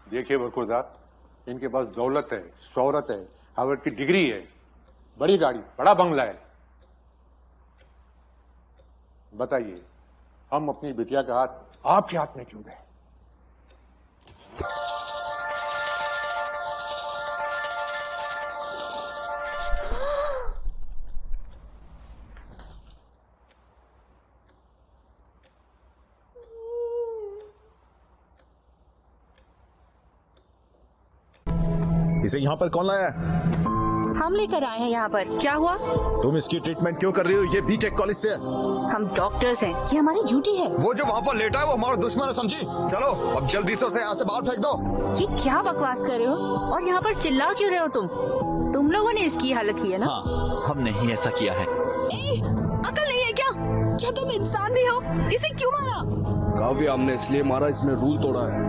देखिए बरखुरदार, इनके पास दौलत है, शोहरत है, हार्वर्ड की डिग्री है, बड़ी गाड़ी, बड़ा बंगला है। बताइए, हम अपनी बिटिया का हाथ आपके हाथ में क्यों दें? इसे यहाँ पर कौन लाया है? हम लेकर आए हैं यहाँ पर। क्या हुआ? तुम इसकी ट्रीटमेंट क्यों कर रही हो? ये बीटेक कॉलेज से है। हम डॉक्टर्स हैं, ये हमारी ड्यूटी है। वो जो वहाँ पर लेटा है वो हमारा दुश्मन है, समझी? चलो अब जल्दी से उसे यहाँ से बाहर फेंक दो। ये क्या बकवास कर रहे हो? और यहाँ पर चिल्ला क्यों रहे हो तुम लोगों ने इसकी हालत की है ना? हाँ, हमने ही ऐसा किया है। अकल नहीं है क्या? क्या तुम इंसान भी हो? इसे क्यों मारा? काव्य, हमने इसलिए मारा, इसने रूल तोड़ा है।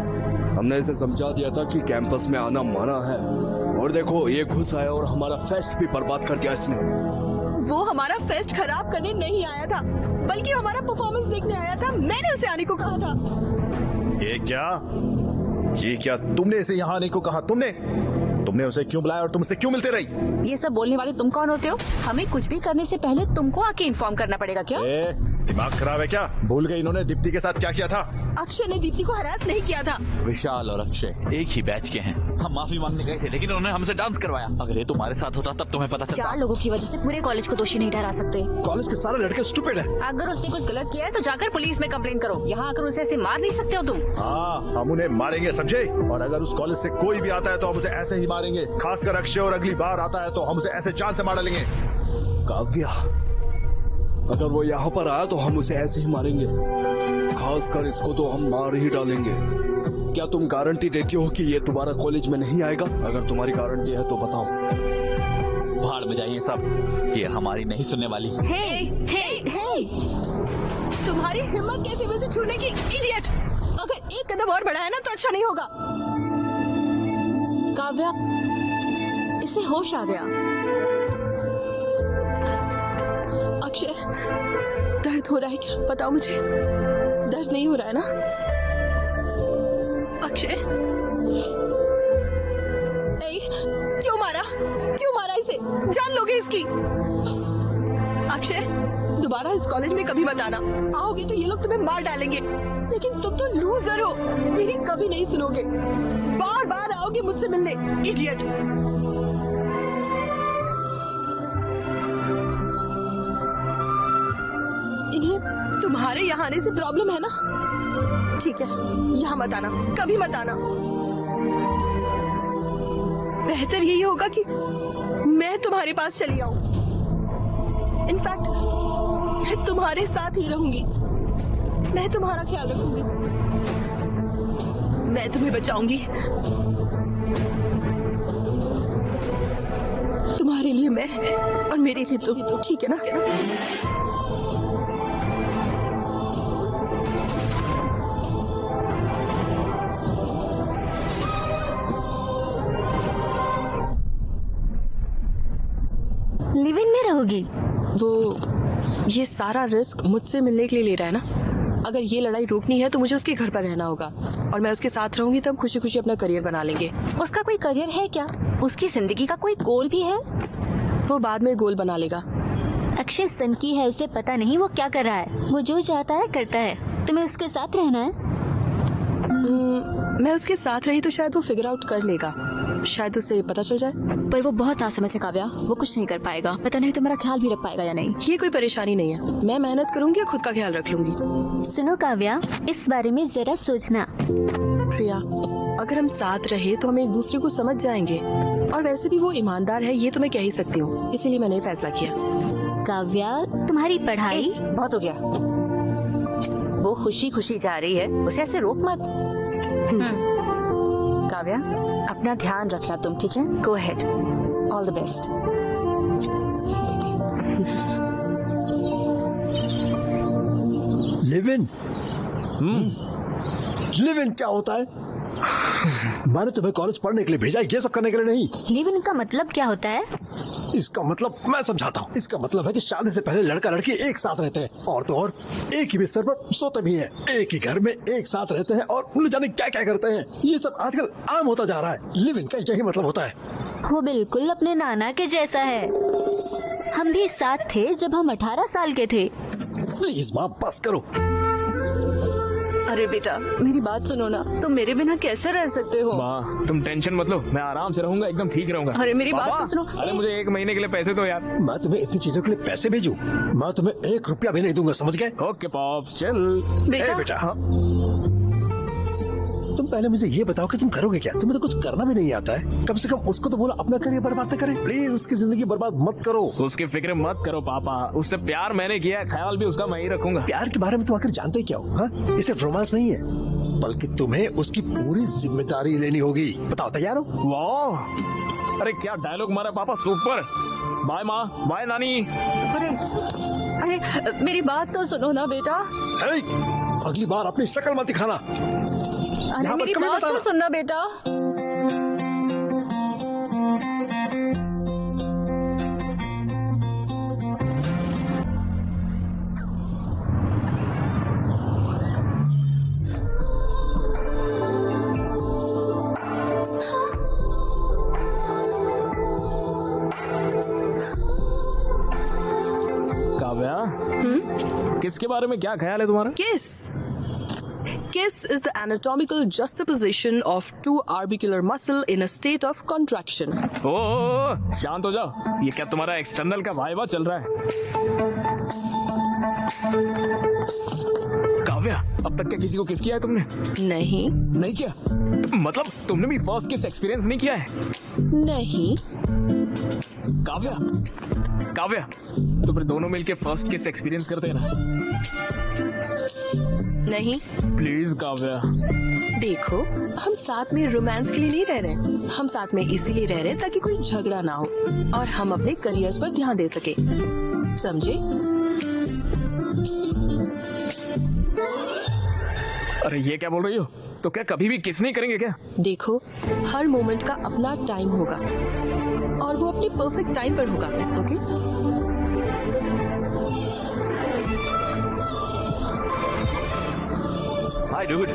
हमने इसे समझा दिया था कि कैंपस में आना मना है, और देखो ये घुस आया और हमारा फेस्ट भी बर्बाद कर दिया इसने। वो हमारा फेस्ट खराब करने नहीं आया था, बल्कि हमारा परफॉर्मेंस देखने आया था। मैंने उसे आने को कहा था। ये क्या तुमने इसे यहाँ आने को कहा? तुमने उसे क्यों बुलाया और तुमसे क्यों मिलते रही? ये सब बोलने वाले तुम कौन होते हो? हमें कुछ भी करने से पहले तुमको आके इन्फॉर्म करना पड़ेगा क्या? दिमाग खराब है क्या? भूल गई इन्होंने दीप्ति के साथ क्या किया था? अक्षय ने दीप्ति को हरास नहीं किया था। विशाल और अक्षय एक ही बैच के हैं। हम माफी मांगने गए थे लेकिन उन्होंने हमसे डांस करवाया। अगर ये तुम्हारे साथ होता तब तुम्हें पता चलता। 4 लोगों की वजह से पूरे कॉलेज को दोषी नहीं ठहरा सकते। कॉलेज के सारे लड़के स्टूपिड है। अगर उसने कुछ गलत किया है तो जाकर पुलिस में कंप्लेन करो। यहाँ आकर उसे ऐसे मार नहीं सकते हो तुम। हाँ, हम उन्हें मारेंगे, समझे? और अगर उस कॉलेज से कोई भी आता है तो हम उसे ऐसे ही मारेंगे। खासकर अक्षय, और अगली बार आता है तो हम उसे ऐसे जान से मार डालेंगे। काव्या, अगर वो यहाँ पर आया तो हम उसे ऐसे ही मारेंगे। खासकर इसको तो हम मार ही डालेंगे। क्या तुम गारंटी देती हो कि ये दोबारा कॉलेज में नहीं आएगा? अगर तुम्हारी गारंटी है तो बताओ। भाड़ में जाइए सब, ये हमारी नहीं सुनने वाली। हे! तुम्हारी हिम्मत कैसे मुझे छूने की, इडियट! अगर एक कदम और बढ़ाया ना तो अच्छा नहीं होगा। काव्या, इसे होश आ गया। अक्षय, दर्द हो रहा है क्या? बताओ मुझे। दर्द नहीं हो रहा है ना? अक्षय, क्यों मारा इसे? जान लोगे इसकी। अक्षय, दोबारा इस कॉलेज में कभी मत आना। आओगे तो ये लोग तुम्हें मार डालेंगे। लेकिन तुम तो लूजर हो, मेरी कभी नहीं सुनोगे। बार बार आओगे मुझसे मिलने, इडियट। इन्हें तुम्हारे यहाँ आने से प्रॉब्लम है ना? ठीक है, यहाँ मत आना, कभी मत आना। बेहतर यही होगा कि मैं तुम्हारे पास चली आऊं। इनफैक्ट मैं तुम्हारे साथ ही रहूंगी। मैं तुम्हारा ख्याल रखूंगी। मैं तुम्हें बचाऊंगी। तुम्हारे लिए मैं और मेरे लिए तुम, ठीक है ना? लिव इन में रहोगी? वो ये सारा रिस्क मुझसे मिलने के लिए ले रहा है ना? अगर ये लड़ाई रोकनी है तो मुझे उसके घर पर रहना होगा, और मैं उसके साथ रहूंगी तब खुशी खुशी अपना करियर बना लेंगे। उसका कोई करियर है क्या? उसकी जिंदगी का कोई गोल भी है? वो बाद में गोल बना लेगा। अक्षय सनकी है, उसे पता नहीं वो क्या कर रहा है। वो जो चाहता है करता है। तुम्हें उसके साथ रहना है? मैं उसके साथ रही तो शायद वो फिगर आउट कर लेगा। शायद उसे पता चल जाए। पर वो बहुत नासमझ है काव्या, वो कुछ नहीं कर पाएगा। पता नहीं तुम्हारा ख्याल भी रख पाएगा या नहीं। ये कोई परेशानी नहीं है, मैं मेहनत करूंगी और खुद का ख्याल रख लूंगी। सुनो काव्या, इस बारे में जरा सोचना। प्रिया, अगर हम साथ रहे तो हम एक दूसरे को समझ जाएंगे, और वैसे भी वो ईमानदार है, ये तो मैं कह ही सकती हूँ। इसीलिए मैंने फैसला किया। काव्या, तुम्हारी पढ़ाई बहुत हो गया। वो खुशी खुशी जा रही है, उसे ऐसे रोक मत। काव्या, अपना ध्यान रखना तुम, ठीक है? Go ahead, all the best. Live in? Live in क्या होता है? मैंने तुम्हें कॉलेज पढ़ने के लिए भेजा, ये सब करने के लिए नहीं। लिव इन का मतलब क्या होता है? इसका मतलब मैं समझाता हूँ। इसका मतलब है कि शादी से पहले लड़का लड़की एक साथ रहते हैं और तो और एक ही बिस्तर पर सोते भी हैं, एक ही घर में एक साथ रहते हैं और न जाने क्या क्या करते हैं। ये सब आजकल आम होता जा रहा है। लिव इन का यही मतलब होता है। वो बिल्कुल अपने नाना के जैसा है। हम भी साथ थे जब हम 18 साल के थे। प्लीज माँ बस करो। अरे बेटा मेरी बात सुनो ना, तुम मेरे बिना कैसे रह सकते हो? माँ तुम टेंशन मत लो, मैं आराम से रहूंगा, एकदम ठीक रहूंगा। अरे मेरी बात पापा, तो सुनो। अरे मुझे 1 महीने के लिए पैसे दो यार। मैं तुम्हें इतनी चीजों के लिए पैसे भेजूं? मैं तुम्हें 1 रुपया भी नहीं दूंगा, समझ गए? ओके पॉप्स चल। बेटा, बेटा हाँ। तुम पहले मुझे ये बताओ कि तुम करोगे क्या? तुम्हें तो कुछ करना भी नहीं आता है। कम से कम उसको तो बोलो अपना करियर बर्बाद न करे। प्लीज उसकी जिंदगी बर्बाद मत करो। उसकी फिक्र मत करो पापा, उससे प्यार मैंने किया है, ख्याल भी उसका मैं ही रखूंगा। प्यार के बारे में तुम आखिर जानते क्या हो? हाँ, ये सिर्फ रोमांस नहीं है, बल्कि तुम्हें उसकी पूरी जिम्मेदारी लेनी होगी। बताओ तैयार हो? वाह, अरे क्या डायलॉग मारा पापा, सुपर। बाय माँ, बाय नानी। अरे मेरी बात तो सुनो ना बेटा। अगली बार अपनी शक्ल मत दिखाना। अरे मेरी बात तो सुनना बेटा। काव्या, किसके बारे में क्या ख्याल है तुम्हारा? Kiss is the anatomical juxtaposition of two orbicular muscle in a state of contraction. ओ, शांत हो जाओ। ये क्या तुम्हारा एक्सटर्नल का वाइवा चल रहा है? काव्या, अब तक क्या किसी को किस किया है तुमने? नहीं किया? मतलब तुमने भी फर्स्ट किस एक्सपीरियंस नहीं किया है? नहीं। काव्या, काव्या, तो फिर दोनों मिलके फर्स्ट किस एक्सपीरियंस करते हैं ना? नहीं। प्लीज काव्या। देखो, हम साथ में रोमांस के लिए नहीं रह रहे, हम साथ में इसीलिए रह रहे ताकि कोई झगड़ा ना हो और हम अपने करियर्स पर ध्यान दे सके, समझे? अरे ये क्या बोल रही हो? तो क्या कभी भी किस नहीं करेंगे क्या? देखो, हर मोमेंट का अपना टाइम होगा और वो अपने परफेक्ट टाइम पर होगा, okay? Hi dude.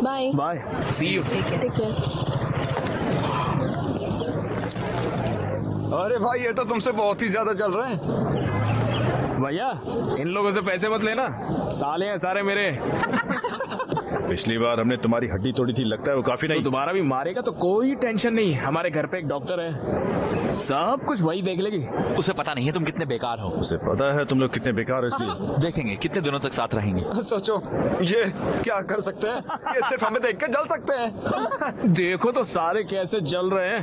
Bye. Bye. See you. Take care. अरे भाई ये तो तुमसे बहुत ही ज्यादा चल रहे हैं। भैया, इन लोगों से पैसे मत लेना, साले हैं सारे मेरे। पिछली बार हमने तुम्हारी हड्डी तोड़ी थी, लगता है वो काफी नहीं। तो दोबारा भी मारेगा तो कोई टेंशन नहीं, हमारे घर पे एक डॉक्टर है, सब कुछ वही देख लेगी। उसे पता नहीं है तुम कितने बेकार हो। उसे पता है तुम लोग कितने बेकार हो, इसलिए देखेंगे कितने दिनों तक साथ रहेंगे। सोचो ये क्या कर सकते हैं, ये सिर्फ हमें देख कर जल सकते हैं। देखो तो सारे कैसे जल रहे हैं।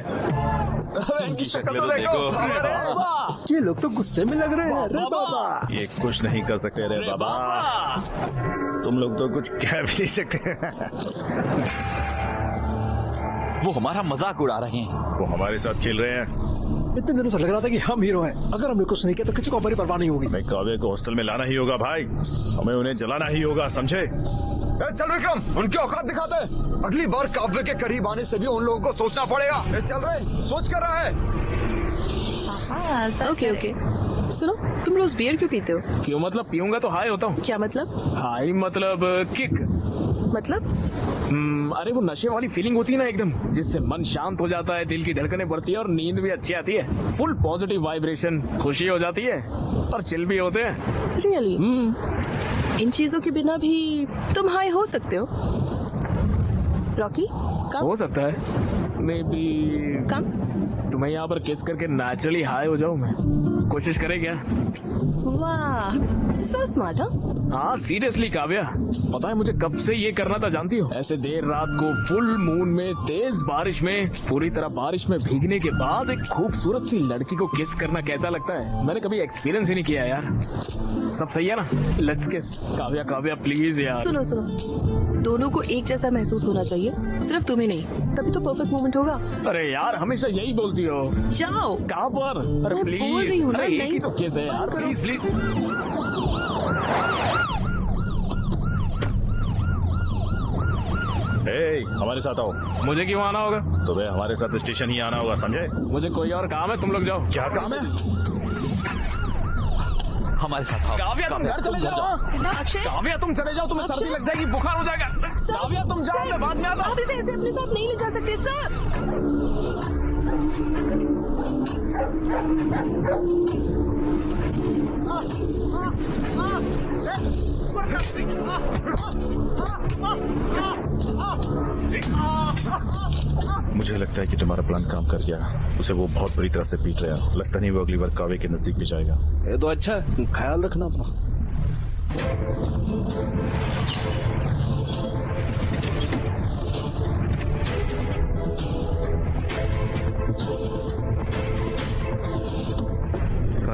अरे इनकी शक्ल तो देखो। देखो। वाह, ये लोग तो गुस्से में लग रहे हैं। अरे बाबा, ये कुछ नहीं कर सकते रे बाबा। तुम लोग तो कुछ कह भी नहीं सकते। वो हमारा मजाक उड़ा रहे हैं। वो हमारे साथ खेल रहे हैं। इतने दिनों से लग रहा था कि हम हीरो हैं। अगर हमने कुछ नहीं किया तो किसी को हमारी परवाह नहीं होगी। मैं काव्य को हॉस्टल में लाना ही होगा भाई, हमें उन्हें जलाना ही होगा, समझे? चल विक्रम, उनकी औकात दिखाते हैं। अगली बार काव्य के करीब आने से भी उन लोगों को सोचना पड़ेगा। चल रहे, सोच कर रहा है। ओके। सुनो, तुम रोज बियर क्यों पीते हो? क्यों मतलब? पीऊंगा तो हाई होता हूँ। क्या मतलब? हाई मतलब किक। मतलब? अरे वो नशे वाली फीलिंग होती है ना एकदम, जिससे मन शांत हो जाता है, दिल की धड़कनें बढ़ती है और नींद भी अच्छी आती है। फुल पॉजिटिव वाइब्रेशन, खुशी हो जाती है और चिल भी होते हैं। रियली? इन चीजों के बिना भी तुम हाई हो सकते हो। रॉकी, कम? हो सकता है, मे बी। कम? तुम्हें यहाँ पर किस करके नेचुरली हाई हो जाऊँ मैं। कोशिश करे क्या? वाह, सो स्मार्ट। हाँ सीरियसली काव्या, पता है मुझे कब से ये करना था जानती हो? ऐसे देर रात को फुल मून में, तेज बारिश में, पूरी तरह बारिश में भीगने के बाद एक खूबसूरत सी लड़की को किस करना कैसा लगता है, मैंने कभी एक्सपीरियंस ही नहीं किया यार। सब सही है ना? लेट्स किस। काव्या काव्या प्लीज यार। सुनो, दोनों को एक जैसा महसूस होना चाहिए, सिर्फ तुम्हें नहीं, तभी तो परफेक्ट मोमेंट होगा। अरे यार हमेशा यही बोलती हो। जाओ। कहाँ पर? अरे मैं बोल रही प्लीज, हूँ ना, अरे एक नहीं ही तो किस है यार, करो। प्लीज। हमारे साथ आओ। मुझे क्यों आना होगा? तुम्हें हमारे साथ स्टेशन ही आना होगा, समझे? मुझे कोई और काम है, तुम लोग जाओ। क्या काम है? हमारे साथ आओ। काव्या तुम घर चले जाओ। काव्या तुम चले जाओ, तुम्हें सर्दी लग जाएगी, बुखार हो जाएगा। काव्या तुम जाओ, मैं बाद में आता हूँ। आप इसे ऐसे अपने साथ नहीं ले जा सकते सर। मुझे लगता है कि तुम्हारा प्लान काम कर गया। उसे वो बहुत बुरी तरह से पीट रहा है। लगता नहीं वो अगली बार काव्य के नजदीक भी जाएगा। ये तो अच्छा है, ख्याल रखना अपना।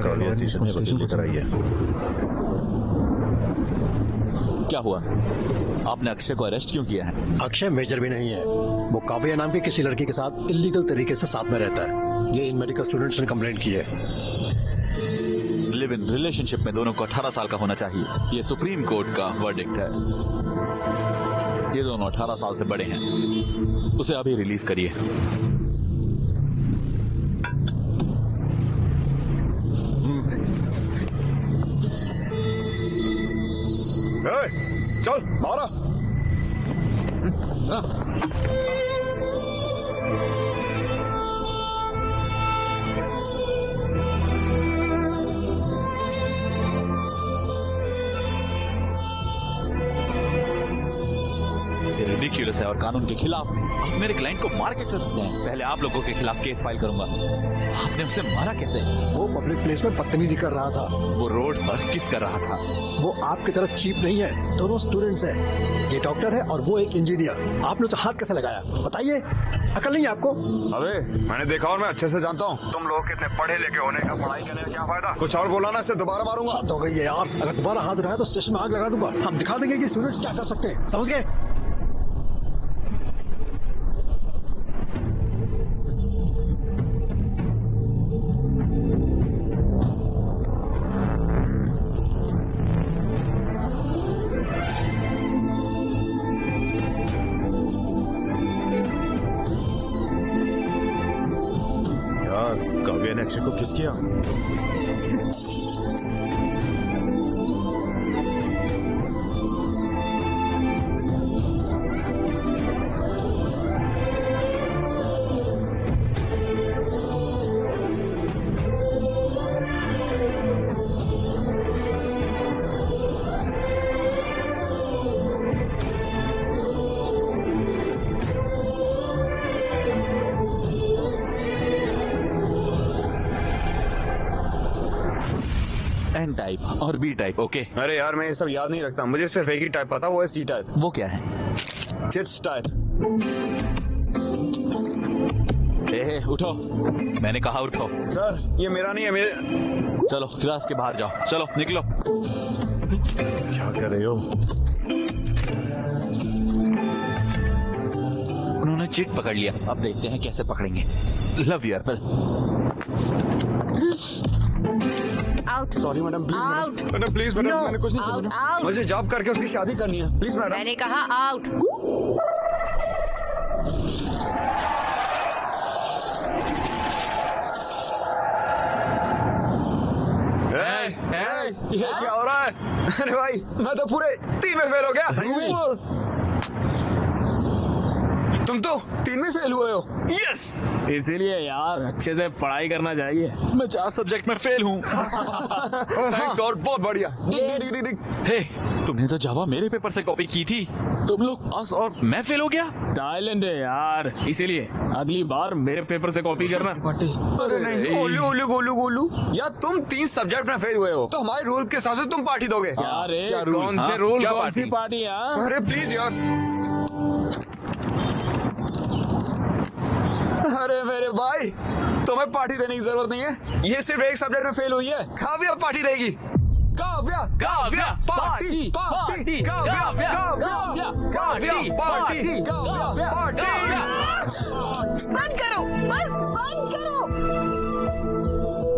काव्य स्टेशन में वकील लेकर आई है। क्या हुआ? आपने अक्षय को अरेस्ट क्यों किया है? अक्षय मेजर भी नहीं है, वो काव्या नाम की किसी लड़की के साथ इलीगल तरीके से साथ में रहता है। ये इन मेडिकल स्टूडेंट्स ने कंप्लेंट की है। लिव इन रिलेशनशिप में दोनों को 18 साल का होना चाहिए, ये सुप्रीम कोर्ट का वर्डिक्ट है। ये दोनों 18 साल से बड़े हैं, उसे अभी रिलीज करिए। चल बाहर आ। रिडिक्यूलस है और कानून के खिलाफ। आप मेरे क्लाइंट को मार कैसे सकते हैं? पहले आप लोगों के खिलाफ केस फाइल करूंगा। आपने उसे मारा कैसे? वो पब्लिक प्लेस में बदतमीजी कर रहा था। वो रोड पर किस कर रहा था? वो आपकी तरह चीप नहीं है, दोनों स्टूडेंट्स हैं। ये डॉक्टर है और वो एक इंजीनियर। आपने उसे हाथ कैसे लगाया बताइए? अकल नहीं है आपको? अबे मैंने देखा और मैं अच्छे से जानता हूँ। तुम लोग कितने पढ़े लिखे होने का, पढ़ाई करने का क्या फायदा? कुछ और बोला ना, इससे दोबारा मारूंगा। हाथ हो गई है यार, अगर दोबारा हाथ उठाया तो स्टेशन में आग लगा दूंगा। हम दिखा देंगे कि स्टूडेंट्स क्या कर सकते हैं, समझ गए? काव्या ने अक्षय को किस किया? एन टाइप और बी टाइप। ओके। अरे यार मैं ये सब याद नहीं रखता, मुझे सिर्फ एक ही टाइप पता, वो है सी टाइप। वो क्या है? Chits type. उठो, मैंने कहा उठो। सर ये मेरा नहीं है, मेरे। चलो क्लास के बाहर जाओ, चलो निकलो। क्या कर रहे हो? उन्होंने चिट पकड़ लिया, अब देखते हैं कैसे पकड़ेंगे। Love you Apple. Out. Sorry madam, please out. Madam, please madam, No. मैंने कुछ नहीं आउट, किया। आउट। मुझे जॉब करके उसकी शादी करनी है, प्लीज मैडम। मैंने कहा आउट। ये क्या हो रहा है? अरे भाई मैं तो पूरे 3 में फेल हो गया। तुम तो 3 में फेल हुए हो। यस, इसीलिए यार अच्छे से पढ़ाई करना चाहिए। मैं 4 सब्जेक्ट में फेल हूँ। थैंक्स गॉड, बहुत बढ़िया। हे, तुमने तो जावा मेरे पेपर से कॉपी की थी, तुम लोग पास और मैं फेल हो गया। टाइलेंट है यार, इसीलिए अगली बार मेरे पेपर से कॉपी करना। अरे नहीं, ओलू ओलू गोलू गोलू, या तुम 3 सब्जेक्ट में फेल हुए हो तो हमारे रूल के हिसाब से तुम पार्टी दोगे। यार क्या रूल? कौन हाँ? से रूल, क्या कौन सी पार्टी? पार्टी यार? अरे प्लीज यार। अरे मेरे भाई, तुम्हें पार्टी देने की जरूरत नहीं है, ये सिर्फ एक सब्जेक्ट में फेल हुई है। काव्या पार्टी देगी। Kavya Kavya party party Kavya Kavya Kavya party Kavya party. बंद करो, बस बंद करो।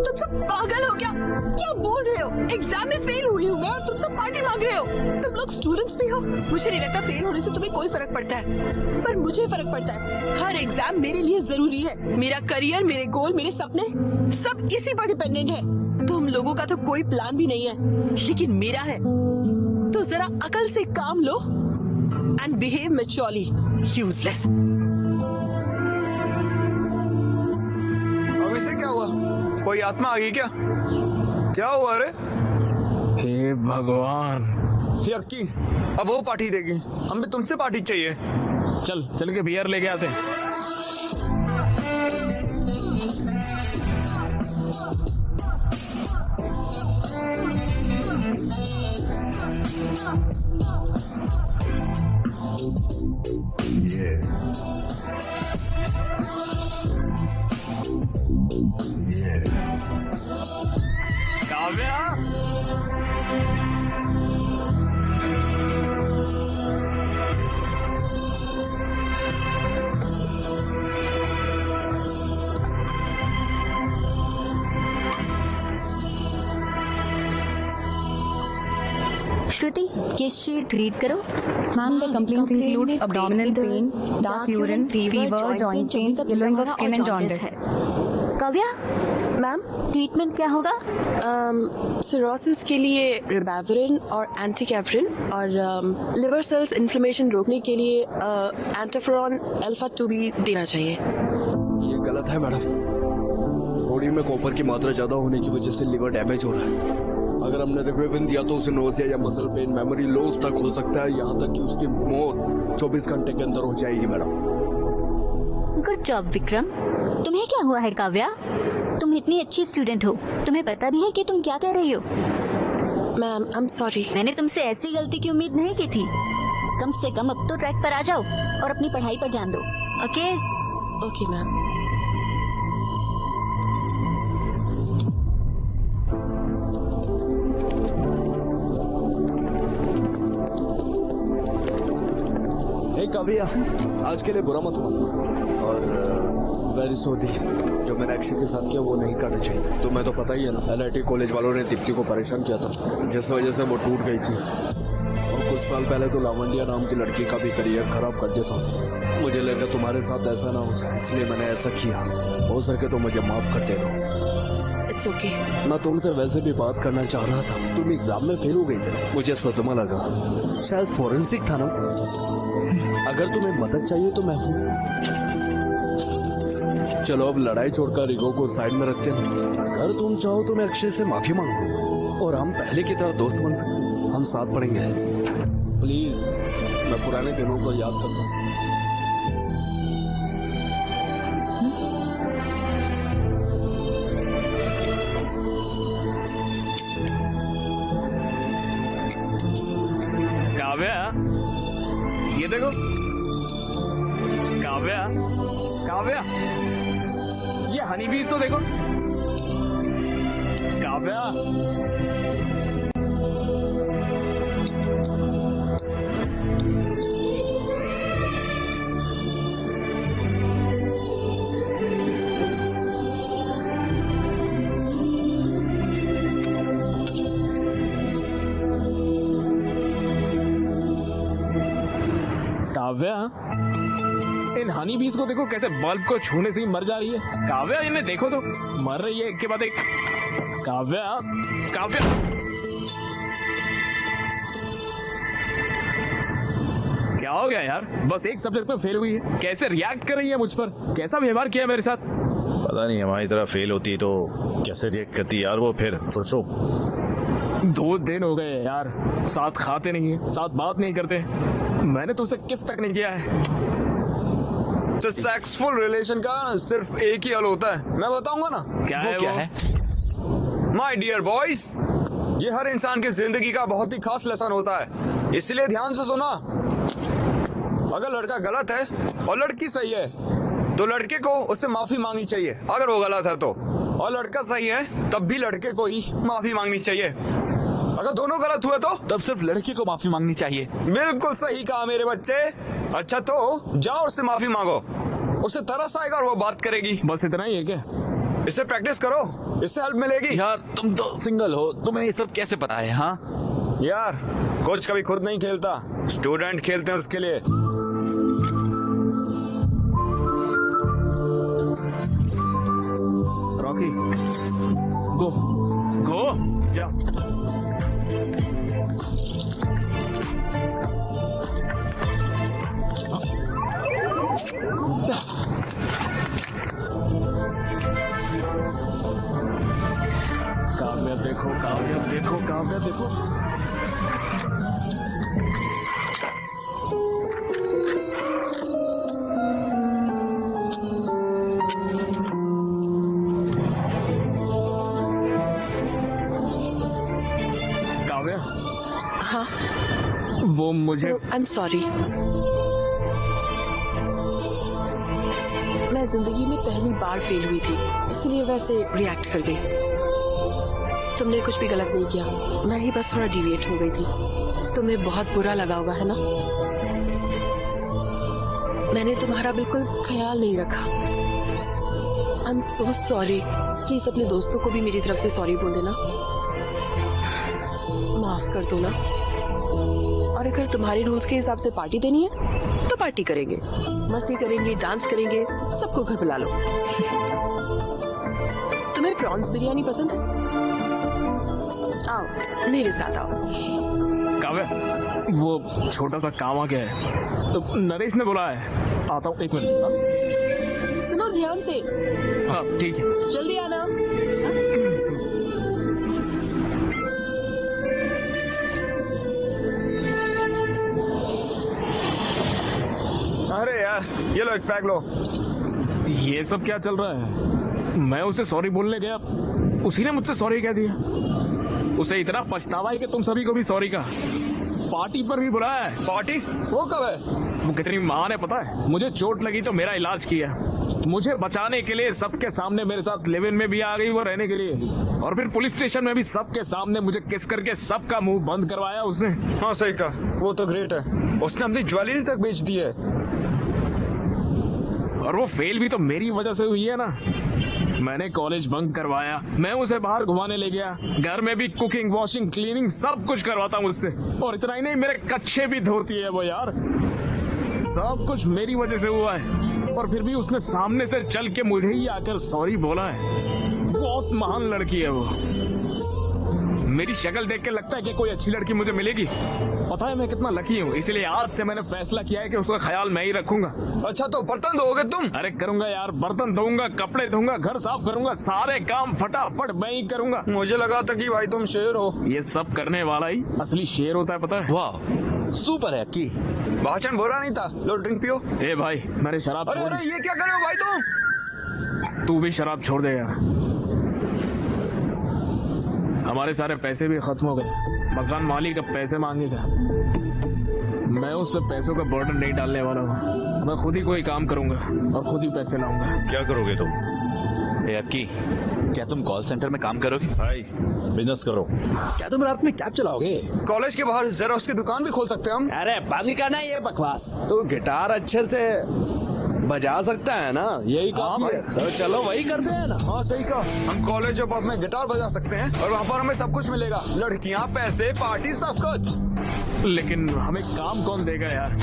तुम सब पागल हो क्या? क्या बोल रहे हो? एग्जाम में फेल हुई हूँ मैं और तुम सब पार्टी मांग रहे हो। तुम लोग स्टूडेंट्स भी हो। मुझे नहीं लगता फेल होने से तुम्हें कोई फर्क पड़ता है, पर मुझे फर्क पड़ता है। हर एग्जाम मेरे लिए जरूरी है। मेरा करियर, मेरे गोल, मेरे सपने सब इसी पर डिपेंडेंट है। तुम लोगों का तो कोई प्लान भी नहीं है, लेकिन मेरा है। तो जरा अकल से काम लो एंड बिहेव मैच्योरली। यूजलेस। अब इससे क्या हुआ? कोई आत्मा आ गई क्या? क्या हुआ रे? हे भगवान। ये अक्की अब वो पार्टी देगी, हमें तुमसे पार्टी चाहिए। चल चल के बियर लेके आते हैं। काव्या, श्रुति, ये शीट रीड करो। Ma'am, the complaints include abdominal pain, dark urine, fever, joint pains, yellowing of skin and jaundice. Kavya, ma'am, treatment क्या होगा? सिरोसिस के लिए रिबाविरिन और एंटीकैफ्रिन और लिवर सेल्स इन्फ्लेमेशन रोकने के लिए एंटाफेरॉन अल्फा 2 भी देना चाहिए। ये गलत है मैडम। बॉडी में कॉपर की मात्रा ज्यादा होने की वजह से लिवर डैमेज हो रहा है। अगर हमने रिक्वेविन दिया तो उसे नोजिया या मसल पेन, मेमोरी लॉस तक हो सकता है, यहाँ तक कि उसकी मौत 24 घंटे के अंदर हो जाएगी मैडम। Good job Vikram. तुम्हें क्या हुआ है काव्या? तुम इतनी अच्छी स्टूडेंट हो, तुम्हें पता भी है कि तुम क्या कह रही हो? Ma'am, I am sorry. मैंने तुमसे ऐसी गलती की उम्मीद नहीं की थी। कम से कम अब तो ट्रैक पर आ जाओ और अपनी पढ़ाई पर ध्यान दो। ओके? Okay ma'am. काव्या, आज के लिए बुरा मत मानो और वेरी सॉरी। जो मैंने अक्षय के साथ किया वो नहीं करना चाहिए। तुम्हें तो पता ही है ना, LIT कॉलेज वालों ने दीप्ति को परेशान किया था, जिस वजह से वो टूट गई थी। और कुछ साल पहले तो लावंडिया नाम की लड़की का भी करियर खराब कर दिया था। मुझे लगा तुम्हारे साथ ऐसा ना हो जाए, इसलिए मैंने ऐसा किया। हो सके तो मुझे माफ कर दे दो। It's okay. मैं तुमसे वैसे भी बात करना चाह रहा था। तुम एग्जाम में फेल हो गई थी, मुझे सदमा लगा। शायद फोरेंसिक था ना। अगर तुम्हें मदद चाहिए तो मैं हूँ। चलो अब लड़ाई छोड़कर रिगो को साइड में रखते हैं। अगर तुम चाहो तो मैं अक्षय से माफी मांगू और हम पहले की तरह दोस्त बन सकते हैं। हम साथ पढ़ेंगे। प्लीज, मैं पुराने दिनों को याद करता हूँ। काव्या, ये देखो। काव्या, काव्या, ये हनी बीज तो देखो। काव्या, काव्या, इन हनी बीज को देखो कैसे बल्ब को छूने से ही मर जा रही है। काव्या, इन्हें देखो तो, मर रही है एक के बाद एक। काव्या, काव्या, क्या हो गया यार? बस एक सब्जेक्ट में फेल हुई है, कैसे रिएक्ट कर रही है मुझ पर? कैसा व्यवहार किया मेरे साथ? पता नहीं, हमारी तरह फेल होती तो कैसे रिएक्ट करती यार वो। फिर सोचो, 2 दिन हो गए यार, साथ खाते नहीं है, साथ बात नहीं करते। मैंने तुमसे किस तक नहीं किया है। सक्सेसफुल रिलेशन का सिर्फ एक ही हल होता है, मैं बताऊंगा ना। क्या वो है? क्या वो है? माय डियर बॉयज, ये हर इंसान की जिंदगी का बहुत ही खास लेसन होता है, इसलिए ध्यान से सुना। अगर लड़का गलत है और लड़की सही है तो लड़के को उससे माफी मांगनी चाहिए अगर वो गलत है तो, और लड़का सही है तब भी लड़के को ही माफी मांगनी चाहिए। अगर दोनों गलत हुए तो तब सिर्फ लड़के को माफी मांगनी चाहिए। बिल्कुल सही कहा मेरे बच्चे। अच्छा तो जाओ उससे माफी मांगो, उसे तरस आएगा और वो बात करेगी। बस इतना ही है क्या? इससे प्रैक्टिस करो, इससे हेल्प मिलेगी। यार तुम तो सिंगल हो, तुम्हें ये सब कैसे पता है? हाँ यार कोच कभी खुद नहीं खेलता, स्टूडेंट खेलते हैं उसके लिए। रॉकी गो गो जा। काव्या देखो, काव्या देखो, काव्या देखो। काव्या, हाँ वो मुझे आई एम सॉरी। मैं जिंदगी में पहली बार फेल हुई थी, इसलिए वैसे रिएक्ट कर गई। तुमने कुछ भी गलत नहीं किया, मैं ही बस थोड़ा डिविएट हो गई थी। तुम्हें बहुत बुरा लगा होगा, है ना? मैंने तुम्हारा बिल्कुल ख्याल नहीं रखा। I am so sorry. Please अपने दोस्तों को भी मेरी तरफ से सॉरी बोल देना, माफ कर दो ना। और अगर तुम्हारे रूल्स के हिसाब से पार्टी देनी है तो पार्टी करेंगे, मस्ती करेंगे, डांस करेंगे, सबको घर बुला लो। तुम्हें प्रॉन्स बिरयानी पसंद है? आओ मेरे साथ आओ। काव्या, वो छोटा सा काम आ गया है, तो नरेश ने बोला है। आता हूँ, एक मिनट। सुनो ध्यान से। हाँ ठीक है, जल्दी आना। अरे यार ये लो, एक पैक लो। ये सब क्या चल रहा है? मैं उसे सॉरी बोलने गया, उसी ने मुझसे सॉरी कह दिया। उसे इतना पछतावा है कि तुम सभी को भी सॉरी का। पार्टी पर भी बुलाया है। पार्टी? वो कब है? वो कितनी महान है पता है? मुझे चोट लगी तो मेरा इलाज किया, मुझे बचाने के लिए सबके सामने मेरे साथ लिव इन में भी आ गई वो रहने के लिए, और फिर पुलिस स्टेशन में भी सबके सामने मुझे किस करके सबका मुंह बंद करवाया उसने। हाँ सही कहा, वो तो ग्रेट है। उसने अपनी ज्वेलरी तक बेच दी है। और वो फेल भी तो मेरी वजह से हुई है ना। मैंने कॉलेज बंक करवाया, मैं उसे बाहर घुमाने ले गया, घर में भी कुकिंग, वॉशिंग, क्लीनिंग सब कुछ करवाता मुझसे। और इतना ही नहीं, मेरे कच्चे भी धोती है वो यार। सब कुछ मेरी वजह से हुआ है, और फिर भी उसने सामने से चल के मुझे ही आकर सॉरी बोला है। बहुत महान लड़की है वो। मेरी शक्ल देख के लगता है कि कोई अच्छी लड़की मुझे मिलेगी। पता है मैं कितना लकी हूँ, इसलिए आज से मैंने फैसला किया है कि उसका ख्याल मैं ही रखूंगा। अच्छा तो बर्तन धोगे तुम? अरे करूंगा यार, बर्तन धोऊंगा, कपड़े धोऊंगा, घर साफ करूंगा, सारे काम फटाफट मैं ही करूंगा। मुझे लगा था कि भाई तुम शेर हो। ये सब करने वाला ही असली शेर होता है, पता है? वाह सुपर है की। भाषण बुरा नहीं था। लो ड्रिंक पियो। ए भाई मैंने शराब अरे छोड़ अरे दी। ये क्या कर रहे हो भाई तुम? तू भी शराब छोड़ दे यार। हमारे सारे पैसे भी खत्म हो गए, मकान मालिक अब पैसे मांगेगा। मैं उस पे पैसों का बर्डन नहीं डालने वाला हूँ। मैं खुद ही कोई काम करूंगा और खुद ही पैसे लाऊंगा। क्या करोगे तुम? अक्की, क्या तुम कॉल सेंटर में काम करोगे? भाई बिजनेस करो। क्या तुम रात में कैब चलाओगे? कॉलेज के बाहर जेरोक्स की दुकान भी खोल सकते हैं हम। अरे बंद करना ये बकवास। तो गिटार अच्छे से बजा सकता है ना, यही काफी है। तो चलो वही करते हैं ना। हाँ सही कहा, हम कॉलेज और पब में गिटार बजा सकते हैं और वहाँ पर हमें सब कुछ मिलेगा, लड़कियाँ, पैसे, पार्टी, सब कुछ। लेकिन हमें काम कौन देगा यार?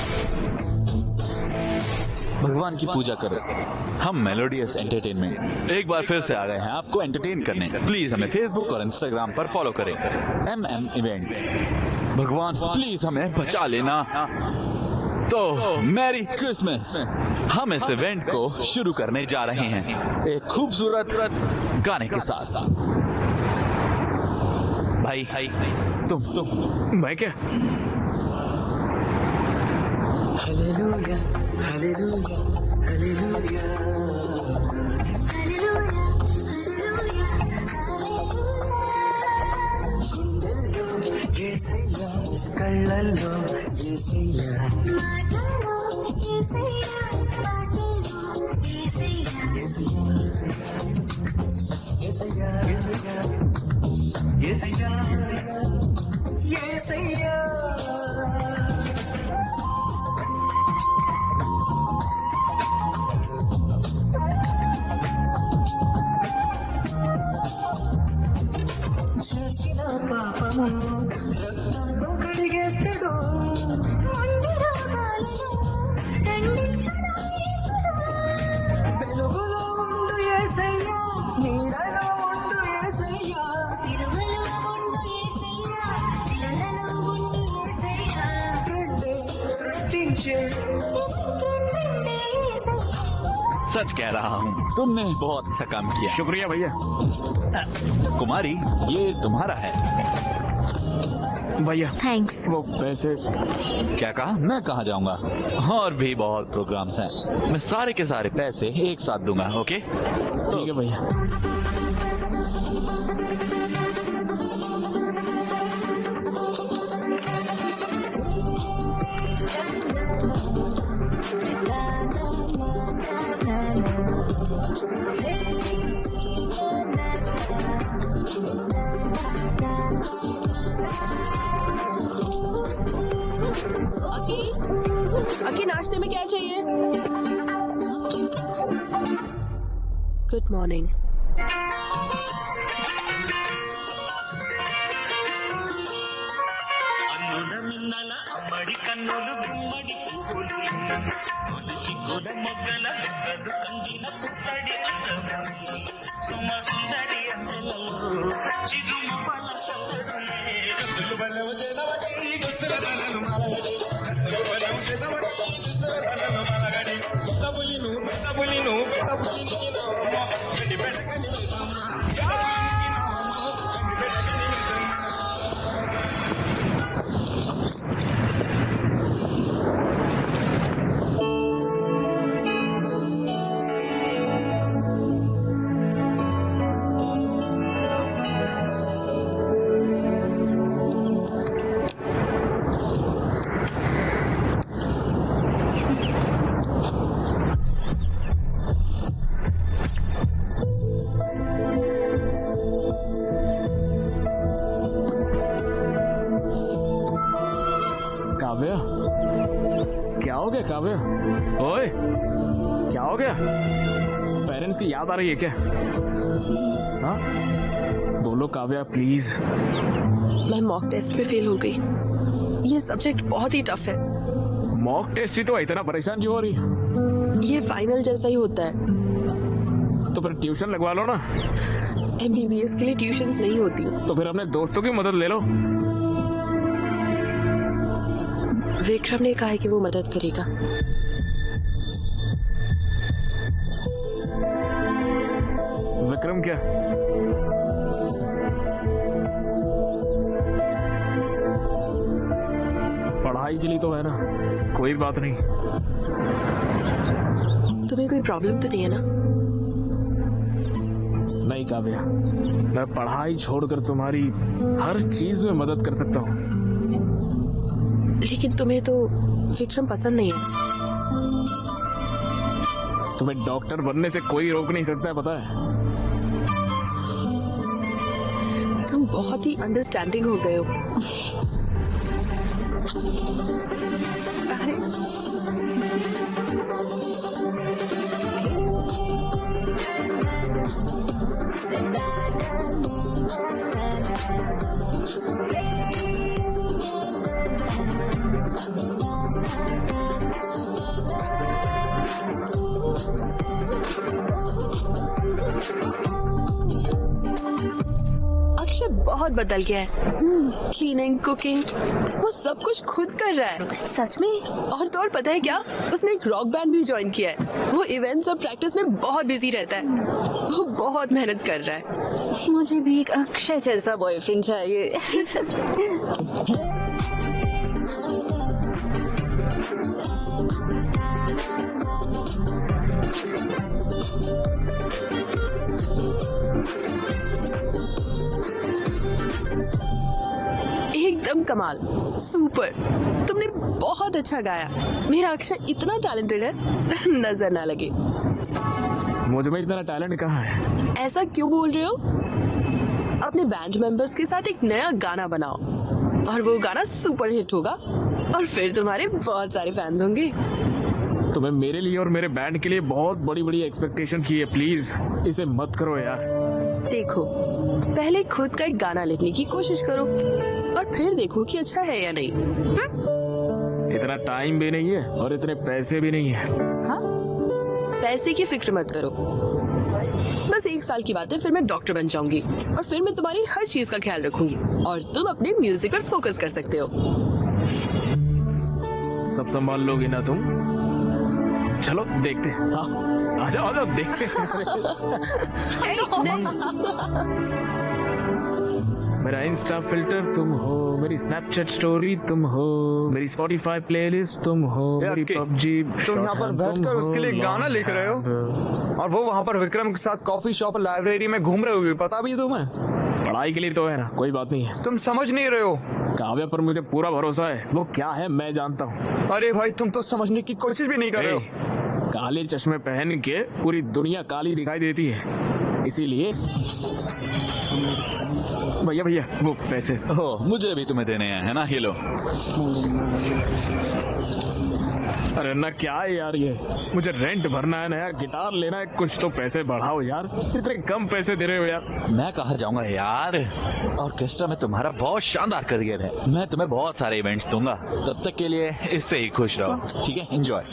भगवान की पूजा करो। हम मेलोडियस एंटरटेनमेंट एक बार फिर से आ गए हैं आपको एंटरटेन करने। प्लीज हमें फेसबुक और इंस्टाग्राम पर फॉलो करें, MM इवेंट्स। भगवान प्लीज हमें बचा लेना। तो मैरी क्रिसमस। हम इस इवेंट को शुरू करने जा रहे हैं एक खूबसूरत गाने के साथ। भाई तुम मैं क्या? हालेलुया हालेलुया हालेलुया యేసయ్యా కళ్ళల్లో యేసయ్యా యేసయ్యా యేసయ్యా యేసయ్యా सच कह रहा हूँ, तुमने बहुत अच्छा काम किया। शुक्रिया भैया। कुमारी, ये तुम्हारा है। भैया थैंक्स। वो पैसे। क्या कहा? मैं कहाँ जाऊंगा? और भी बहुत प्रोग्राम्स हैं। मैं सारे के सारे पैसे एक साथ दूंगा। ओके ठीक है भैया। अकी नाश्ते में क्या चाहिए? Good morning. మిన్నల అమ్మడి కన్నులు గుమ్మడి పువ్వులు కొలిసి గోద మొగ్గల గదు కందిన పుట్టడి అందము సుమ సుందరి అందెలలో చిరుమ పల సల్లడులే కన్నులు బలవ జనవటి గుసల బలలు మలగడి కన్నులు బలవ జనవటి గుసల బలలు మలగడి పుట్టబులిను పుట్టబులిను పుట్టబులిను గడి బెడగని काव्य, क्या हो गया काव्य? ओए, क्या हो गया? पेरेंट्स की याद आ रही है क्या? हाँ, बोलो काव्या प्लीज। मैं मॉक टेस्ट में फेल हो गई। ये सब्जेक्ट बहुत ही टफ है। मॉक टेस्ट ही तो इतना परेशान क्यों हो रही? ये फाइनल जैसा ही होता है। तो फिर ट्यूशन लगवा लो ना। MBBS के लिए ट्यूशंस नहीं होती। तो फिर अपने दोस्तों की मदद ले लो। विक्रम ने कहा है कि वो मदद करेगा। विक्रम क्या? पढ़ाई के लिए तो है ना, कोई बात नहीं। तुम्हें कोई प्रॉब्लम तो नहीं है ना? नहीं काव्या, मैं पढ़ाई छोड़कर तुम्हारी हर चीज में मदद कर सकता हूँ। लेकिन तुम्हें तो विक्रम पसंद नहीं है। तुम्हें डॉक्टर बनने से कोई रोक नहीं सकता है, पता है? तुम बहुत ही अंडरस्टैंडिंग हो गए हो। अक्षय बहुत बदल गया है। क्लीनिंग, कुकिंग, वो सब कुछ खुद कर रहा है। सच में? और तो और पता है क्या, उसने एक रॉक बैंड भी ज्वाइन किया है। वो इवेंट्स और प्रैक्टिस में बहुत बिजी रहता है। वो बहुत मेहनत कर रहा है। मुझे भी एक अक्षय जैसा बॉयफ्रेंड चाहिए। एकदम कमाल, सुपर। तुमने बहुत अच्छा गाया। मेरा अक्षय इतना टैलेंटेड है, नजर ना लगे। मुझ में इतना टैलेंट कहाँ है? ऐसा क्यों बोल रहे हो? अपने बैंड मेंबर्स के साथ एक नया गाना बनाओ और वो गाना सुपर हिट होगा और फिर तुम्हारे बहुत सारे फैंस होंगे। तुम्हें मेरे लिए और मेरे बैंड के लिए बहुत बड़ी बड़ी एक्सपेक्टेशन की है। प्लीज इसे मत करो यार। देखो, पहले खुद का एक गाना लिखने की कोशिश करो और फिर देखो कि अच्छा है या नहीं। इतना टाइम भी नहीं है और इतने पैसे भी नहीं है। हाँ? पैसे की फिक्र मत करो। बस 1 साल की बात है, फिर मैं डॉक्टर बन जाऊंगी और फिर मैं तुम्हारी हर चीज का ख्याल रखूंगी और तुम अपने म्यूजिक पर फोकस कर सकते हो। सब संभाल लोगी ना तुम? चलो देखते हैं। हाँ आ जाओ देखते हैं। मेरा इंस्टा फिल्टर तुम हो, मेरी स्नैपचैट स्टोरी तुम हो, मेरी स्पॉटिफाई प्लेलिस्ट तुम हो, मेरी पबजी। तुम यहाँ पर बैठकर उसके लिए गाना लिख रहे हो और वो वहाँ पर विक्रम के साथ कॉफी शॉप लाइब्रेरी में घूम रहे होगे, पता भी तुम्हें? पढ़ाई के लिए तो है ना, कोई बात नहीं है। तुम समझ नहीं रहे हो। काव्या पर मुझे पूरा भरोसा है, वो क्या है मैं जानता हूँ। अरे भाई तुम तो समझने की कोशिश भी नहीं कर रहे हो। काले चश्मे पहन के पूरी दुनिया काली दिखाई देती है, इसीलिए। भैया भैया वो पैसे। ओह मुझे भी तुम्हें देने हैं, है ना? ये लो। अरे ना क्या है यार, ये मुझे रेंट भरना है, नया गिटार लेना है, कुछ तो पैसे बढ़ाओ यार, इतने कम पैसे दे रहे हो यार। मैं कहाँ जाऊंगा यार, ऑर्केस्ट्रा में तुम्हारा बहुत शानदार करियर है, मैं तुम्हें बहुत सारे इवेंट्स दूंगा, तब तक के लिए इससे ही खुश रहो, ठीक है? एंजॉय।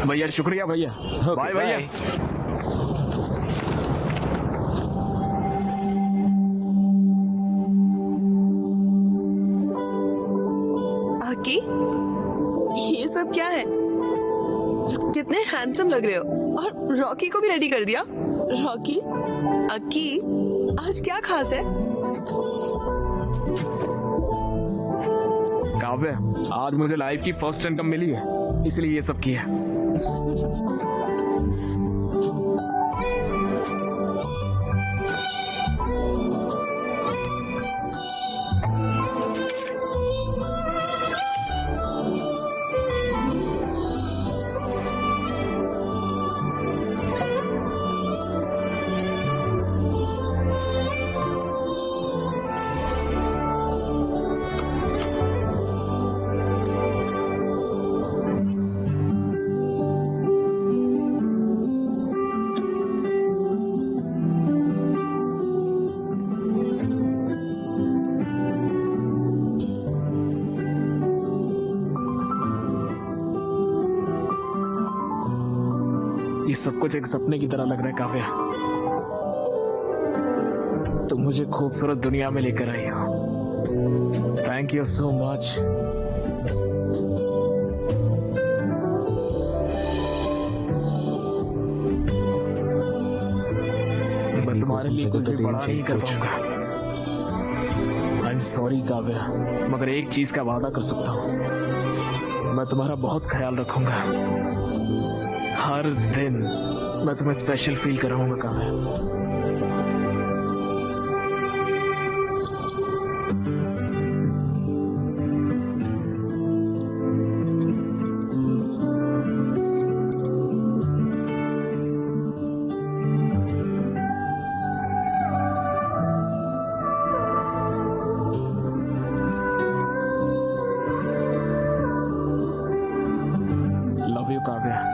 भैया शुक्रिया भैया, बाय भैया। आकी, ये सब क्या है? कितने हैंडसम लग रहे हो। और रॉकी को भी रेडी कर दिया। रॉकी, अक्की, आज क्या खास है? काव्य, आज मुझे लाइफ की फर्स्ट इनकम मिली है, इसलिए ये सब किया। सब कुछ एक सपने की तरह लग रहा है काव्या। तुम मुझे खूबसूरत दुनिया में लेकर आई हो। Thank you so much. मैं तुम्हारे लिए कुछ भी बड़ा नहीं कर पाऊंगा। आई एम सॉरी काव्या, मगर एक चीज का वादा कर सकता हूँ, मैं तुम्हारा बहुत ख्याल रखूंगा। हर दिन मैं तुम्हें स्पेशल फील कराऊंगा काव्या। Love you Kavya.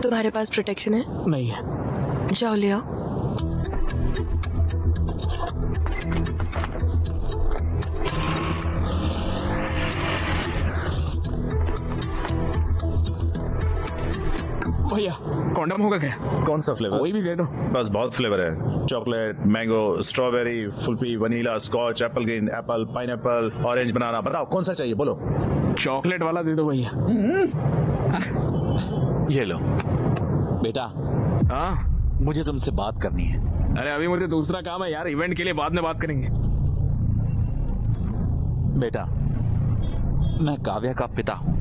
तुम्हारे पास प्रोटेक्शन है? नहीं है। जाओ ले आओ। भैया कॉन्डम होगा क्या? कौन सा फ्लेवर? कोई भी दे दो। बस बहुत फ्लेवर है, चॉकलेट, मैंगो, स्ट्रॉबेरी, फुल्फी, vanilla, scotch, apple green, apple, pineapple, orange, banana. बताओ कौन सा चाहिए, बोलो। चॉकलेट वाला दे दो भैया। ये लो। बेटा, हाँ मुझे तुमसे बात करनी है। अरे अभी मुझे दूसरा काम है यार, इवेंट के लिए बाद में बात करेंगे। बेटा, मैं काव्या का पिता हूँ।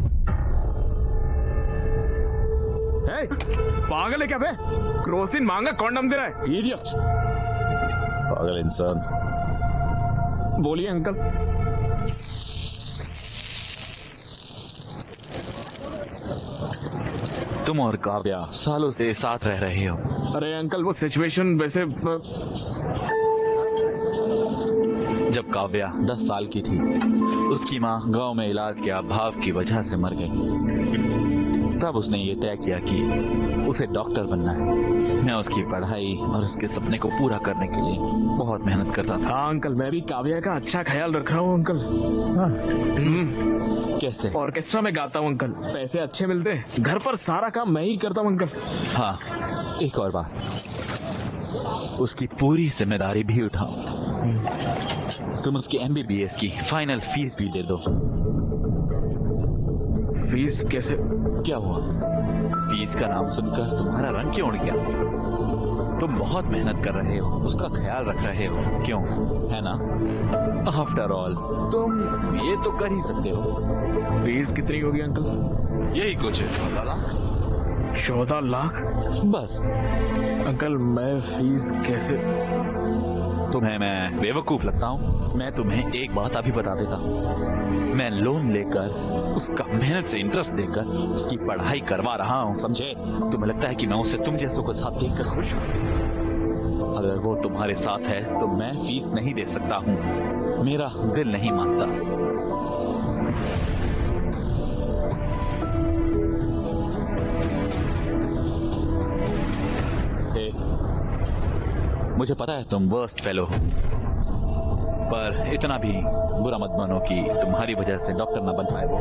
पागल है क्या बे? क्रोसिन मांगा कॉन्डम दे रहा है, इडियट। पागल इंसान। बोलिए अंकल। तुम और काव्या सालों से साथ रह रहे हो। अरे अंकल वो सिचुएशन वैसे जब काव्या 10 साल की थी, उसकी माँ गांव में इलाज के अभाव की वजह से मर गई। तब उसने ये तय किया कि उसे डॉक्टर बनना है। मैं उसकी पढ़ाई और उसके सपने को पूरा करने के लिए बहुत मेहनत करता था। हाँ अंकल, मैं भी काव्या का अच्छा ख्याल रख रहा हूँ अंकल। हाँ। कैसे? ऑर्केस्ट्रा में गाता हूँ अंकल, पैसे अच्छे मिलते हैं। घर पर सारा काम मैं ही करता हूँ अंकल। हाँ, एक और बात, उसकी पूरी जिम्मेदारी भी उठाओ। तुम उसकी MBBS की फाइनल फीस भी दे दो। फीस कैसे? क्या हुआ? फीस का नाम सुनकर तुम्हारा रंग क्यों उड़ गया? तुम बहुत मेहनत कर रहे हो, उसका ख्याल रख रहे हो, क्यों? है ना? आफ्टर ऑल तुम ये तो कर ही सकते हो। फीस कितनी होगी अंकल? यही कुछ 14 लाख। 14 लाख? बस। अंकल मैं फीस कैसे? तुम्हें मैं बेवकूफ लगता हूँ? मैं तुम्हें एक बात अभी बता देता हूँ। मैं लोन लेकर, उसका मेहनत से इंटरेस्ट देकर उसकी पढ़ाई करवा रहा हूँ, समझे? तुम्हें लगता है कि मैं उसे तुम जैसों को साथ देखकर खुश हूँ? अगर वो तुम्हारे साथ है तो मैं फीस नहीं दे सकता हूँ। मेरा दिल नहीं मानता। मुझे पता है तुम वर्स्ट फेलो हो, पर इतना भी बुरा मत बनो कि तुम्हारी वजह से डॉक्टर ना बन पाए वो।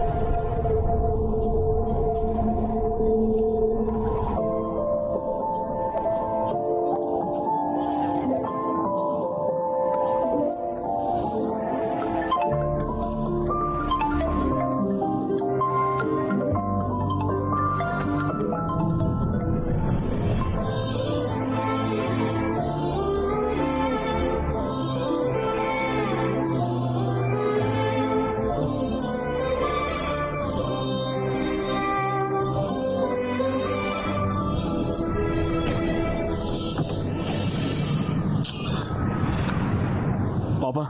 पापा।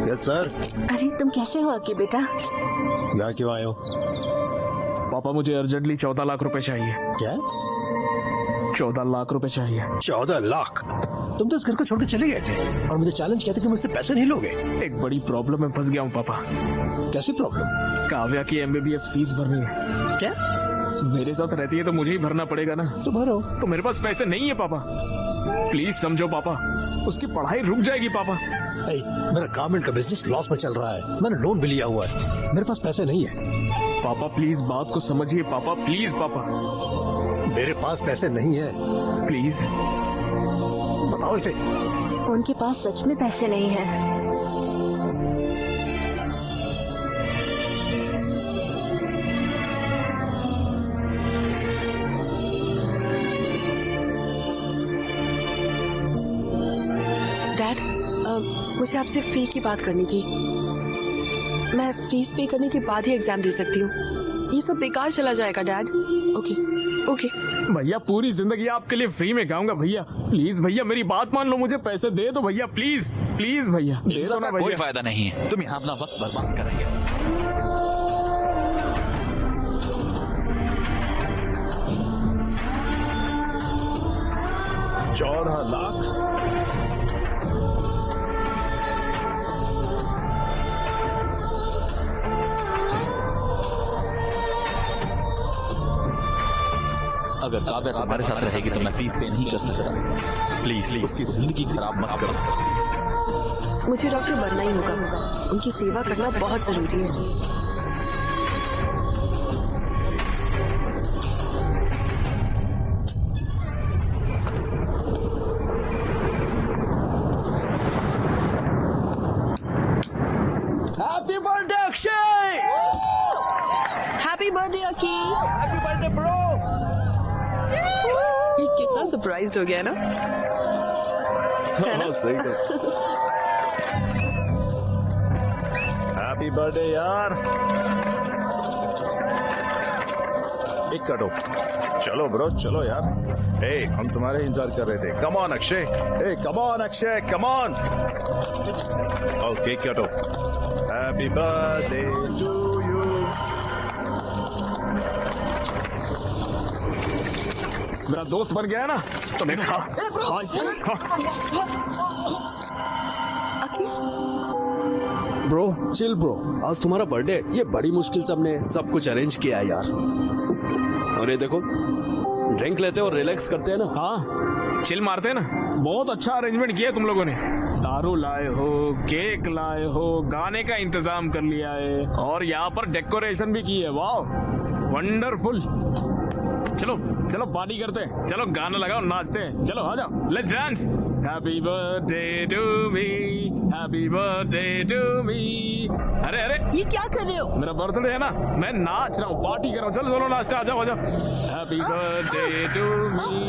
Yes sir. अरे तुम कैसे हो अक्की बेटा? यहाँ क्यों आए हो? पापा मुझे अर्जेंटली 14 लाख रुपए चाहिए। क्या? 14 लाख रुपए चाहिए। 14 लाख? तुम तो इस घर को छोड़ के चले गए थे और मुझे चैलेंज किया था कि मुझसे पैसे नहीं लोगे। एक बड़ी प्रॉब्लम में फंस गया हूँ पापा। कैसी प्रॉब्लम? काव्या की MBBS फीस भरनी है। क्या? मेरे साथ रहती है तो मुझे ही भरना पड़ेगा ना। तो भरो। तो मेरे पास पैसे नहीं है पापा, प्लीज समझो पापा, उसकी पढ़ाई रुक जाएगी पापा। मेरा गारमेंट का बिजनेस लॉस में चल रहा है, मैंने लोन भी लिया हुआ है, मेरे पास पैसे नहीं है। पापा प्लीज बात को समझिए पापा, प्लीज पापा। मेरे पास पैसे नहीं है। प्लीज बताओ इसे। उनके पास सच में पैसे नहीं है। डैड, मुझे आपसे फी की बात करनी थी। मैं फीस पे करने के बाद ही एग्जाम दे सकती हूँ। ये सब बेकार चला जाएगा डैड। Okay okay. भैया पूरी जिंदगी आपके लिए फ्री में गाऊंगा भैया, प्लीज भैया मेरी बात मान लो, मुझे पैसे दे दो भैया, प्लीज प्लीज भैया दे दो ना भैया। कोई फायदा नहीं है, तुम यहाँ अपना वक्त बर्बाद करेंगे। 14 लाख? अगर काव्या तुम्हारे साथ रहेगी तो मैं फीस पे नहीं कर सकता। प्लीज उसकी जिंदगी खराब मत करो। मुझे डॉक्टर बनना ही होगा, उनकी सेवा करना बहुत जरूरी है। Happy birthday Akshay! Happy birthday Aki! Happy birthday bro! Surprised हो गया ना? है ना? सही है। हैप्पी बर्थडे यार। एक काटो। चलो ब्रो, चलो यार। ए, हम तुम्हारे इंतजार कर रहे थे। Come on Akshay. ए, come on Akshay, come on. और केक काटो। Happy birthday to you. मेरा दोस्त बन गया है ना, तो मेरे ब्रो चिल ब्रो, आज तुम्हारा बर्थडे, ये बड़ी मुश्किल से हमने सब कुछ अरेंज किया है यार। और ये देखो, ड्रिंक लेते और रिलैक्स करते हैं ना। हाँ, चिल मारते हैं ना। बहुत अच्छा अरेंजमेंट किया तुम लोगों ने। दारू लाए हो, केक लाए हो, गाने का इंतजाम कर लिया है और यहाँ पर डेकोरेशन भी की है। वाह, वंडरफुल। चलो चलो पार्टी करते हैं, चलो गाना लगाओ, नाचते हैं, चलो आ जाओ, let's dance. Happy birthday to me, happy birthday to me. अरे अरे, ये क्या कर रहे हो? मेरा बर्थडे है ना, मैं नाच रहा हूँ, पार्टी कर रहा हूँ। चलो चलो नाचते, आ जाओ आ जाओ। Happy birthday to me,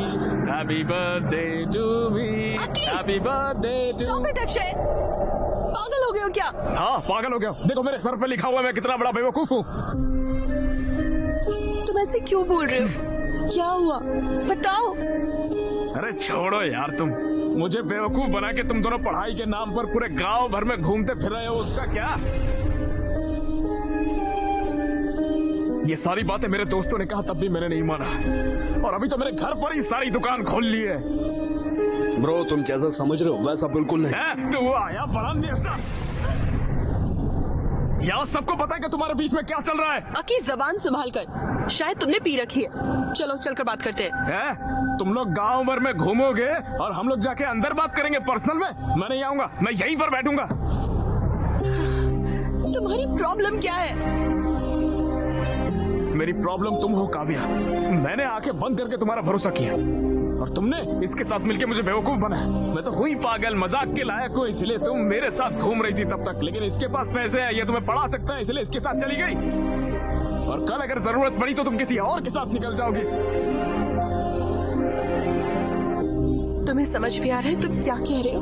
happy birthday to me, happy birthday to. Stop it, Akshay. पागल हो गए हो क्या? हाँ, पागल हो गया। देखो मेरे सर पे लिखा हुआ है, मैं कितना बड़ा बेवकूफ हूँ। तुम ऐसे क्यों बोल रहे हो? क्या हुआ बताओ। अरे छोड़ो यार, तुम मुझे बेवकूफ बना के तुम दोनों पढ़ाई के नाम पर पूरे गांव भर में घूमते फिर रहे हो, उसका क्या? ये सारी बातें मेरे दोस्तों ने कहा, तब भी मैंने नहीं माना, और अभी तो मेरे घर पर ही सारी दुकान खोल ली है। ब्रो तुम जैसा समझ रहे हो वैसा बिल्कुल नहीं। तो वो आया बड़ा नेता। यहाँ सबको पता है कि तुम्हारे बीच में क्या चल रहा है। अकी जबान संभाल कर, शायद तुमने पी रखी है। चलो चलकर बात करते हैं। तुम लोग गांव भर में घूमोगे और हम लोग जाके अंदर बात करेंगे पर्सनल में। मैं नहीं आऊंगा, मैं यहीं पर बैठूंगा। तुम्हारी प्रॉब्लम क्या है? मेरी प्रॉब्लम तुम हो काव्या। मैंने आंखें बंद करके तुम्हारा भरोसा किया और तुमने इसके साथ मिलके मुझे बेवकूफ बनाया। मैं तो हुई पागल, मजाक के लायक हूँ, इसलिए तुम मेरे साथ घूम रही थी तब तक। लेकिन इसके पास पैसे हैं, ये तुम्हें पढ़ा सकता है, इसलिए इसके साथ चली गई। और कल अगर जरूरत पड़ी तो तुम किसी और के साथ निकल जाओगी। तुम्हें समझ भी आ रहा है तुम क्या कह रहे हो?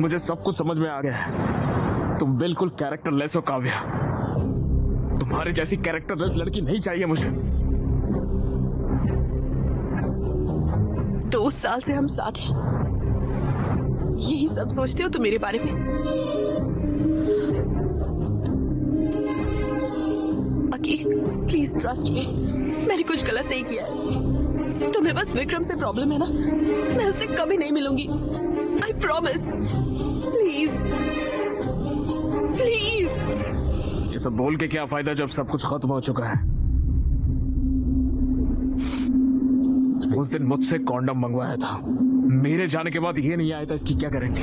मुझे सब कुछ समझ में आ गया है। तुम बिल्कुल कैरेक्टरलेस हो काव्या। तुम्हारी जैसी कैरेक्टरलेस लड़की नहीं चाहिए मुझे। 2 साल से हम साथ हैं, यही सब सोचते हो तुम मेरे बारे में? अकी प्लीज ट्रस्ट मी, मैंने कुछ गलत नहीं किया है। तुम्हें बस विक्रम से प्रॉब्लम है ना, मैं उससे कभी नहीं मिलूंगी। I promise. Please please. ये सब बोल के क्या फायदा जब सब कुछ खत्म हो चुका है। उस दिन मुझसे कॉन्डम मंगवाया था, मेरे जाने के बाद ये नहीं आया था, इसकी क्या गारंटी?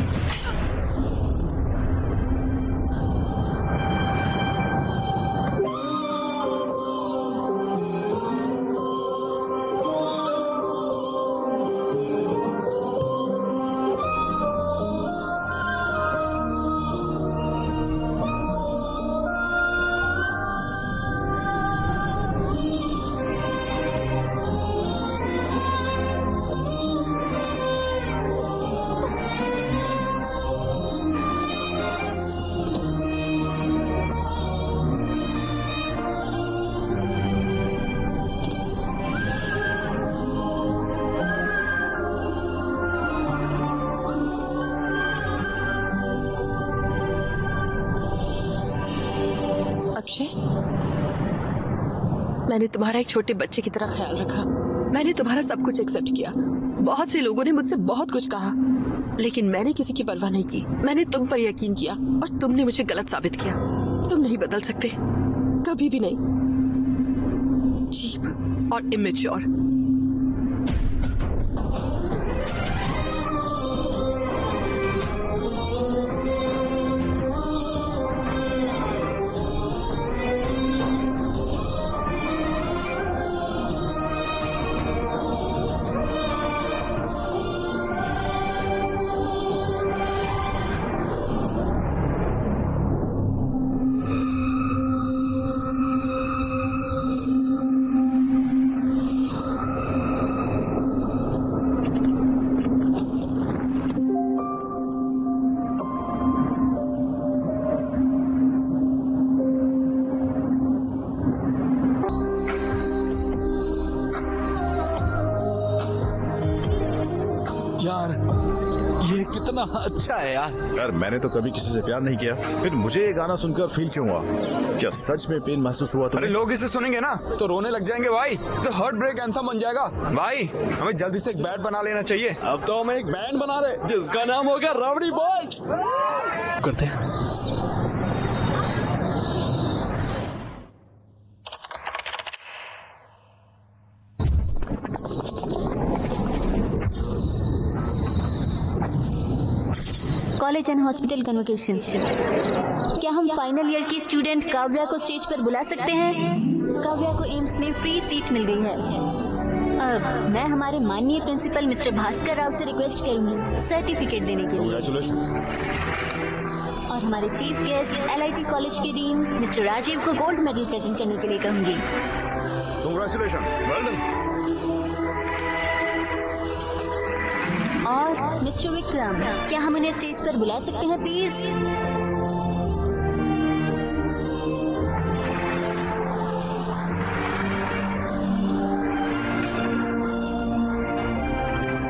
अक्षय, मैंने तुम्हारा एक छोटे बच्चे की तरह ख्याल रखा। मैंने तुम्हारा सब कुछ एक्सेप्ट किया। बहुत से लोगों ने मुझसे बहुत कुछ कहा, लेकिन मैंने किसी की परवाह नहीं की। मैंने तुम पर यकीन किया और तुमने मुझे गलत साबित किया। तुम नहीं बदल सकते, कभी भी नहीं। चीप और इमेच्योर। यार ये कितना अच्छा है यार। यार मैंने तो कभी किसी से प्यार नहीं किया, फिर मुझे ये गाना सुनकर फील क्यों हुआ? क्या सच में पेन महसूस हुआ अरे तुम्हें? लोग इसे सुनेंगे ना तो रोने लग जाएंगे भाई, तो हार्ट ब्रेक एंथम बन जाएगा भाई। हमें जल्दी से एक बैंड बना लेना चाहिए। अब तो हम एक बैंड बना रहे जिसका नाम होगा रावड़ी बॉयज। करते हैं। College and hospital convocation. क्या हम फाइनल ईयर की स्टूडेंट काव्या को स्टेज पर बुला सकते हैं? काव्या को एम्स में फ्री सीट मिल गई है। मैं हमारे माननीय प्रिंसिपल मिस्टर भास्कर राव से रिक्वेस्ट करूंगी सर्टिफिकेट देने के लिए। और हमारे चीफ गेस्ट LIT कॉलेज के डीन मिस्टर राजीव को गोल्ड मेडल प्रेजेंट करने के लिए कहूंगी। Congratulation, well done. और मिस्टर विक्रम, क्या हम इन्हें स्टेज पर बुला सकते हैं प्लीज?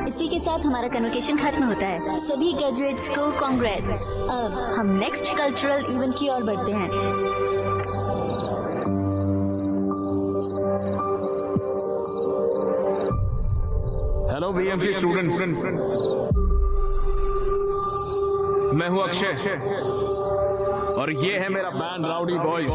इसी के साथ हमारा कन्वोकेशन खत्म होता है। सभी ग्रेजुएट्स को कांग्रेट्स। अब हम नेक्स्ट कल्चरल इवेंट की ओर बढ़ते हैं। हेलो BMC स्टूडेंट्स, मैं हूं अक्षय और ये है मेरा बैंड राउडी बॉयज।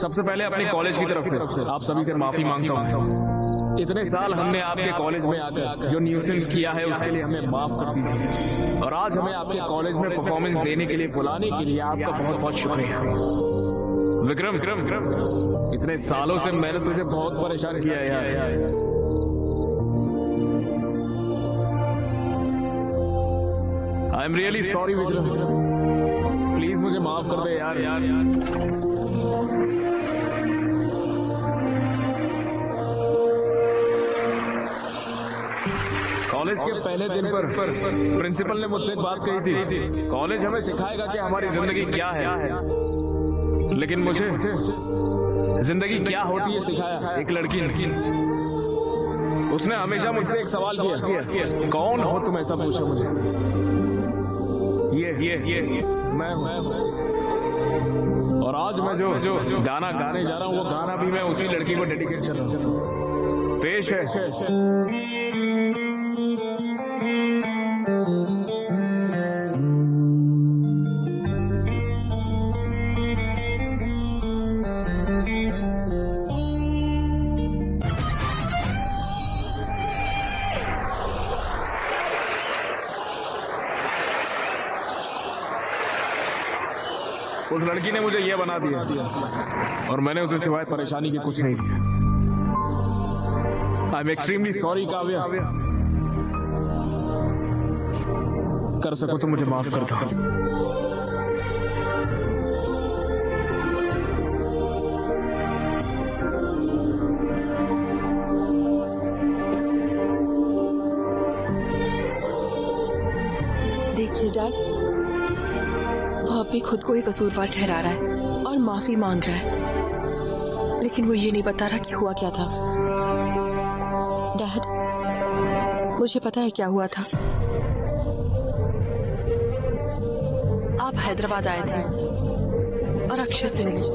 सबसे पहले अपने कॉलेज की तरफ से आप सभी से माफी मांगता हूं। इतने साल हमने आपके कॉलेज में आकर जो न्यूसेंस किया है उसके लिए हमें माफ कर दीजिए। और आज हमें आपके कॉलेज में परफॉर्मेंस देने के लिए बुलाने के लिए आपका बहुत बहुत शुक्रिया। विक्रम, इतने सालों से मैंने तुझे बहुत परेशान किया है यार। I am really sorry Vikram, please मुझे माफ कर दे यार। कॉलेज के पहले दिन पर प्रिंसिपल ने मुझसे एक बात कही थी, कॉलेज हमें सिखाएगा कि हमारी जिंदगी क्या है, लेकिन मुझे जिंदगी क्या होती है सिखाया एक लड़की ने। उसने हमेशा मुझसे एक सवाल किया, कौन हो तुम, ऐसा पूछा मुझे। ये मैं और आज मैं जो गाना गाने जा रहा हूँ वो गाना भी मैं उसी लड़की को डेडिकेट कर रहा हूँ। पेश है उस लड़की ने मुझे ये बना दिया और मैंने उसे सिवाय परेशानी के कुछ नहीं दिया। I am extremely sorry Kavya, कर सको तो मुझे माफ कर दो। देखिए डैड, वो अब भी खुद को ही कसूरवार ठहरा रहा है और माफी मांग रहा है, लेकिन वो ये नहीं बता रहा कि हुआ क्या था। डैड, मुझे पता है क्या हुआ था। आप हैदराबाद आए थे और अक्षय से मिले।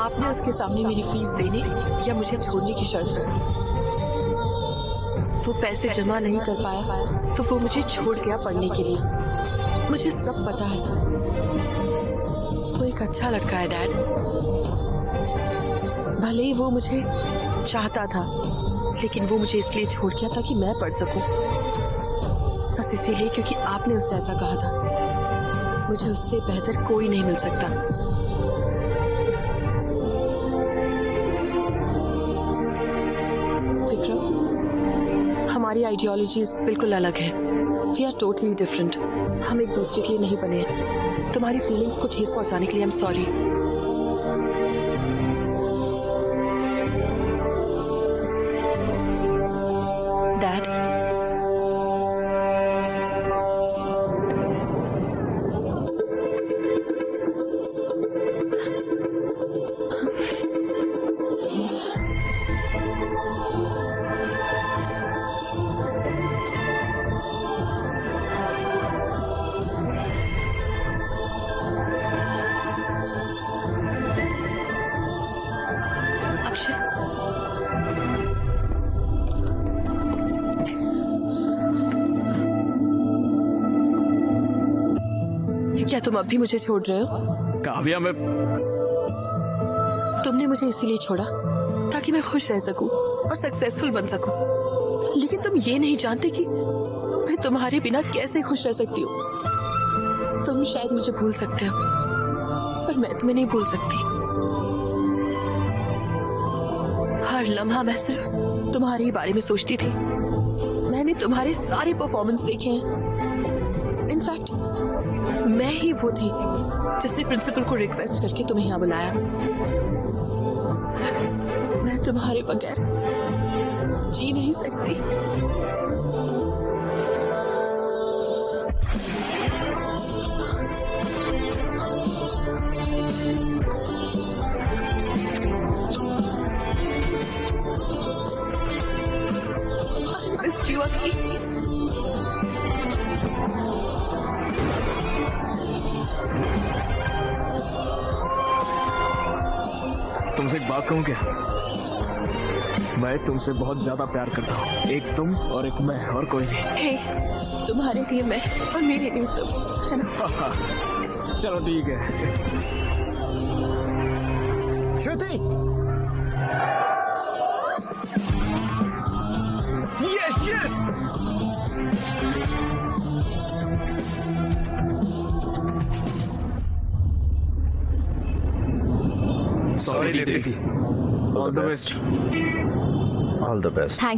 आपने उसके सामने मेरी फीस देने या मुझे छोड़ने की शर्त रखी। वो पैसे जमा नहीं कर पाया तो वो मुझे छोड़ गया पढ़ने के लिए। मुझे सब पता है। वो एक अच्छा लड़का है डैड। भले ही वो मुझे चाहता था, लेकिन वो मुझे इसलिए छोड़ गया ताकि मैं पढ़ सकूं। बस इसीलिए क्योंकि आपने उससे ऐसा कहा था। मुझे उससे बेहतर कोई नहीं मिल सकता। विक्रम, हमारी आइडियोलॉजीज बिल्कुल अलग है। We are totally different. हम एक दूसरे के लिए नहीं बने हैं। तुम्हारी फीलिंग्स को ठेस पहुंचाने के लिए आई एम सॉरी। डैड, तुम अब भी मुझे छोड़ रहे हो? काव्या, मैं तुमने मुझे इसीलिए छोड़ा ताकि मैं खुश रह सकूं और सक्सेसफुल बन सकूं। लेकिन तुम ये नहीं जानते कि मैं तुम्हारे बिना कैसे खुश रह सकती हूँ। तुम शायद मुझे भूल सकते हो, पर मैं तुम्हें नहीं भूल सकती। हर लम्हा मैं सिर्फ तुम्हारे ही बारे में सोचती थी। मैंने तुम्हारे सारे परफॉर्मेंस देखे हैं। इनफैक्ट मैं ही वो थी जिसने प्रिंसिपल को रिक्वेस्ट करके तुम्हें यहाँ बुलाया। मैं तुम्हारे बगैर जी नहीं सकती। तुमसे एक बात कहूं क्या? मैं तुमसे बहुत ज्यादा प्यार करता हूँ। एक तुम और एक मैं, और कोई नहीं। हे, तुम्हारे लिए मैं और मेरे लिए तुम, है ना? चलो ठीक है। श्रुति, यस सॉरी दीदी। All the best. All the best.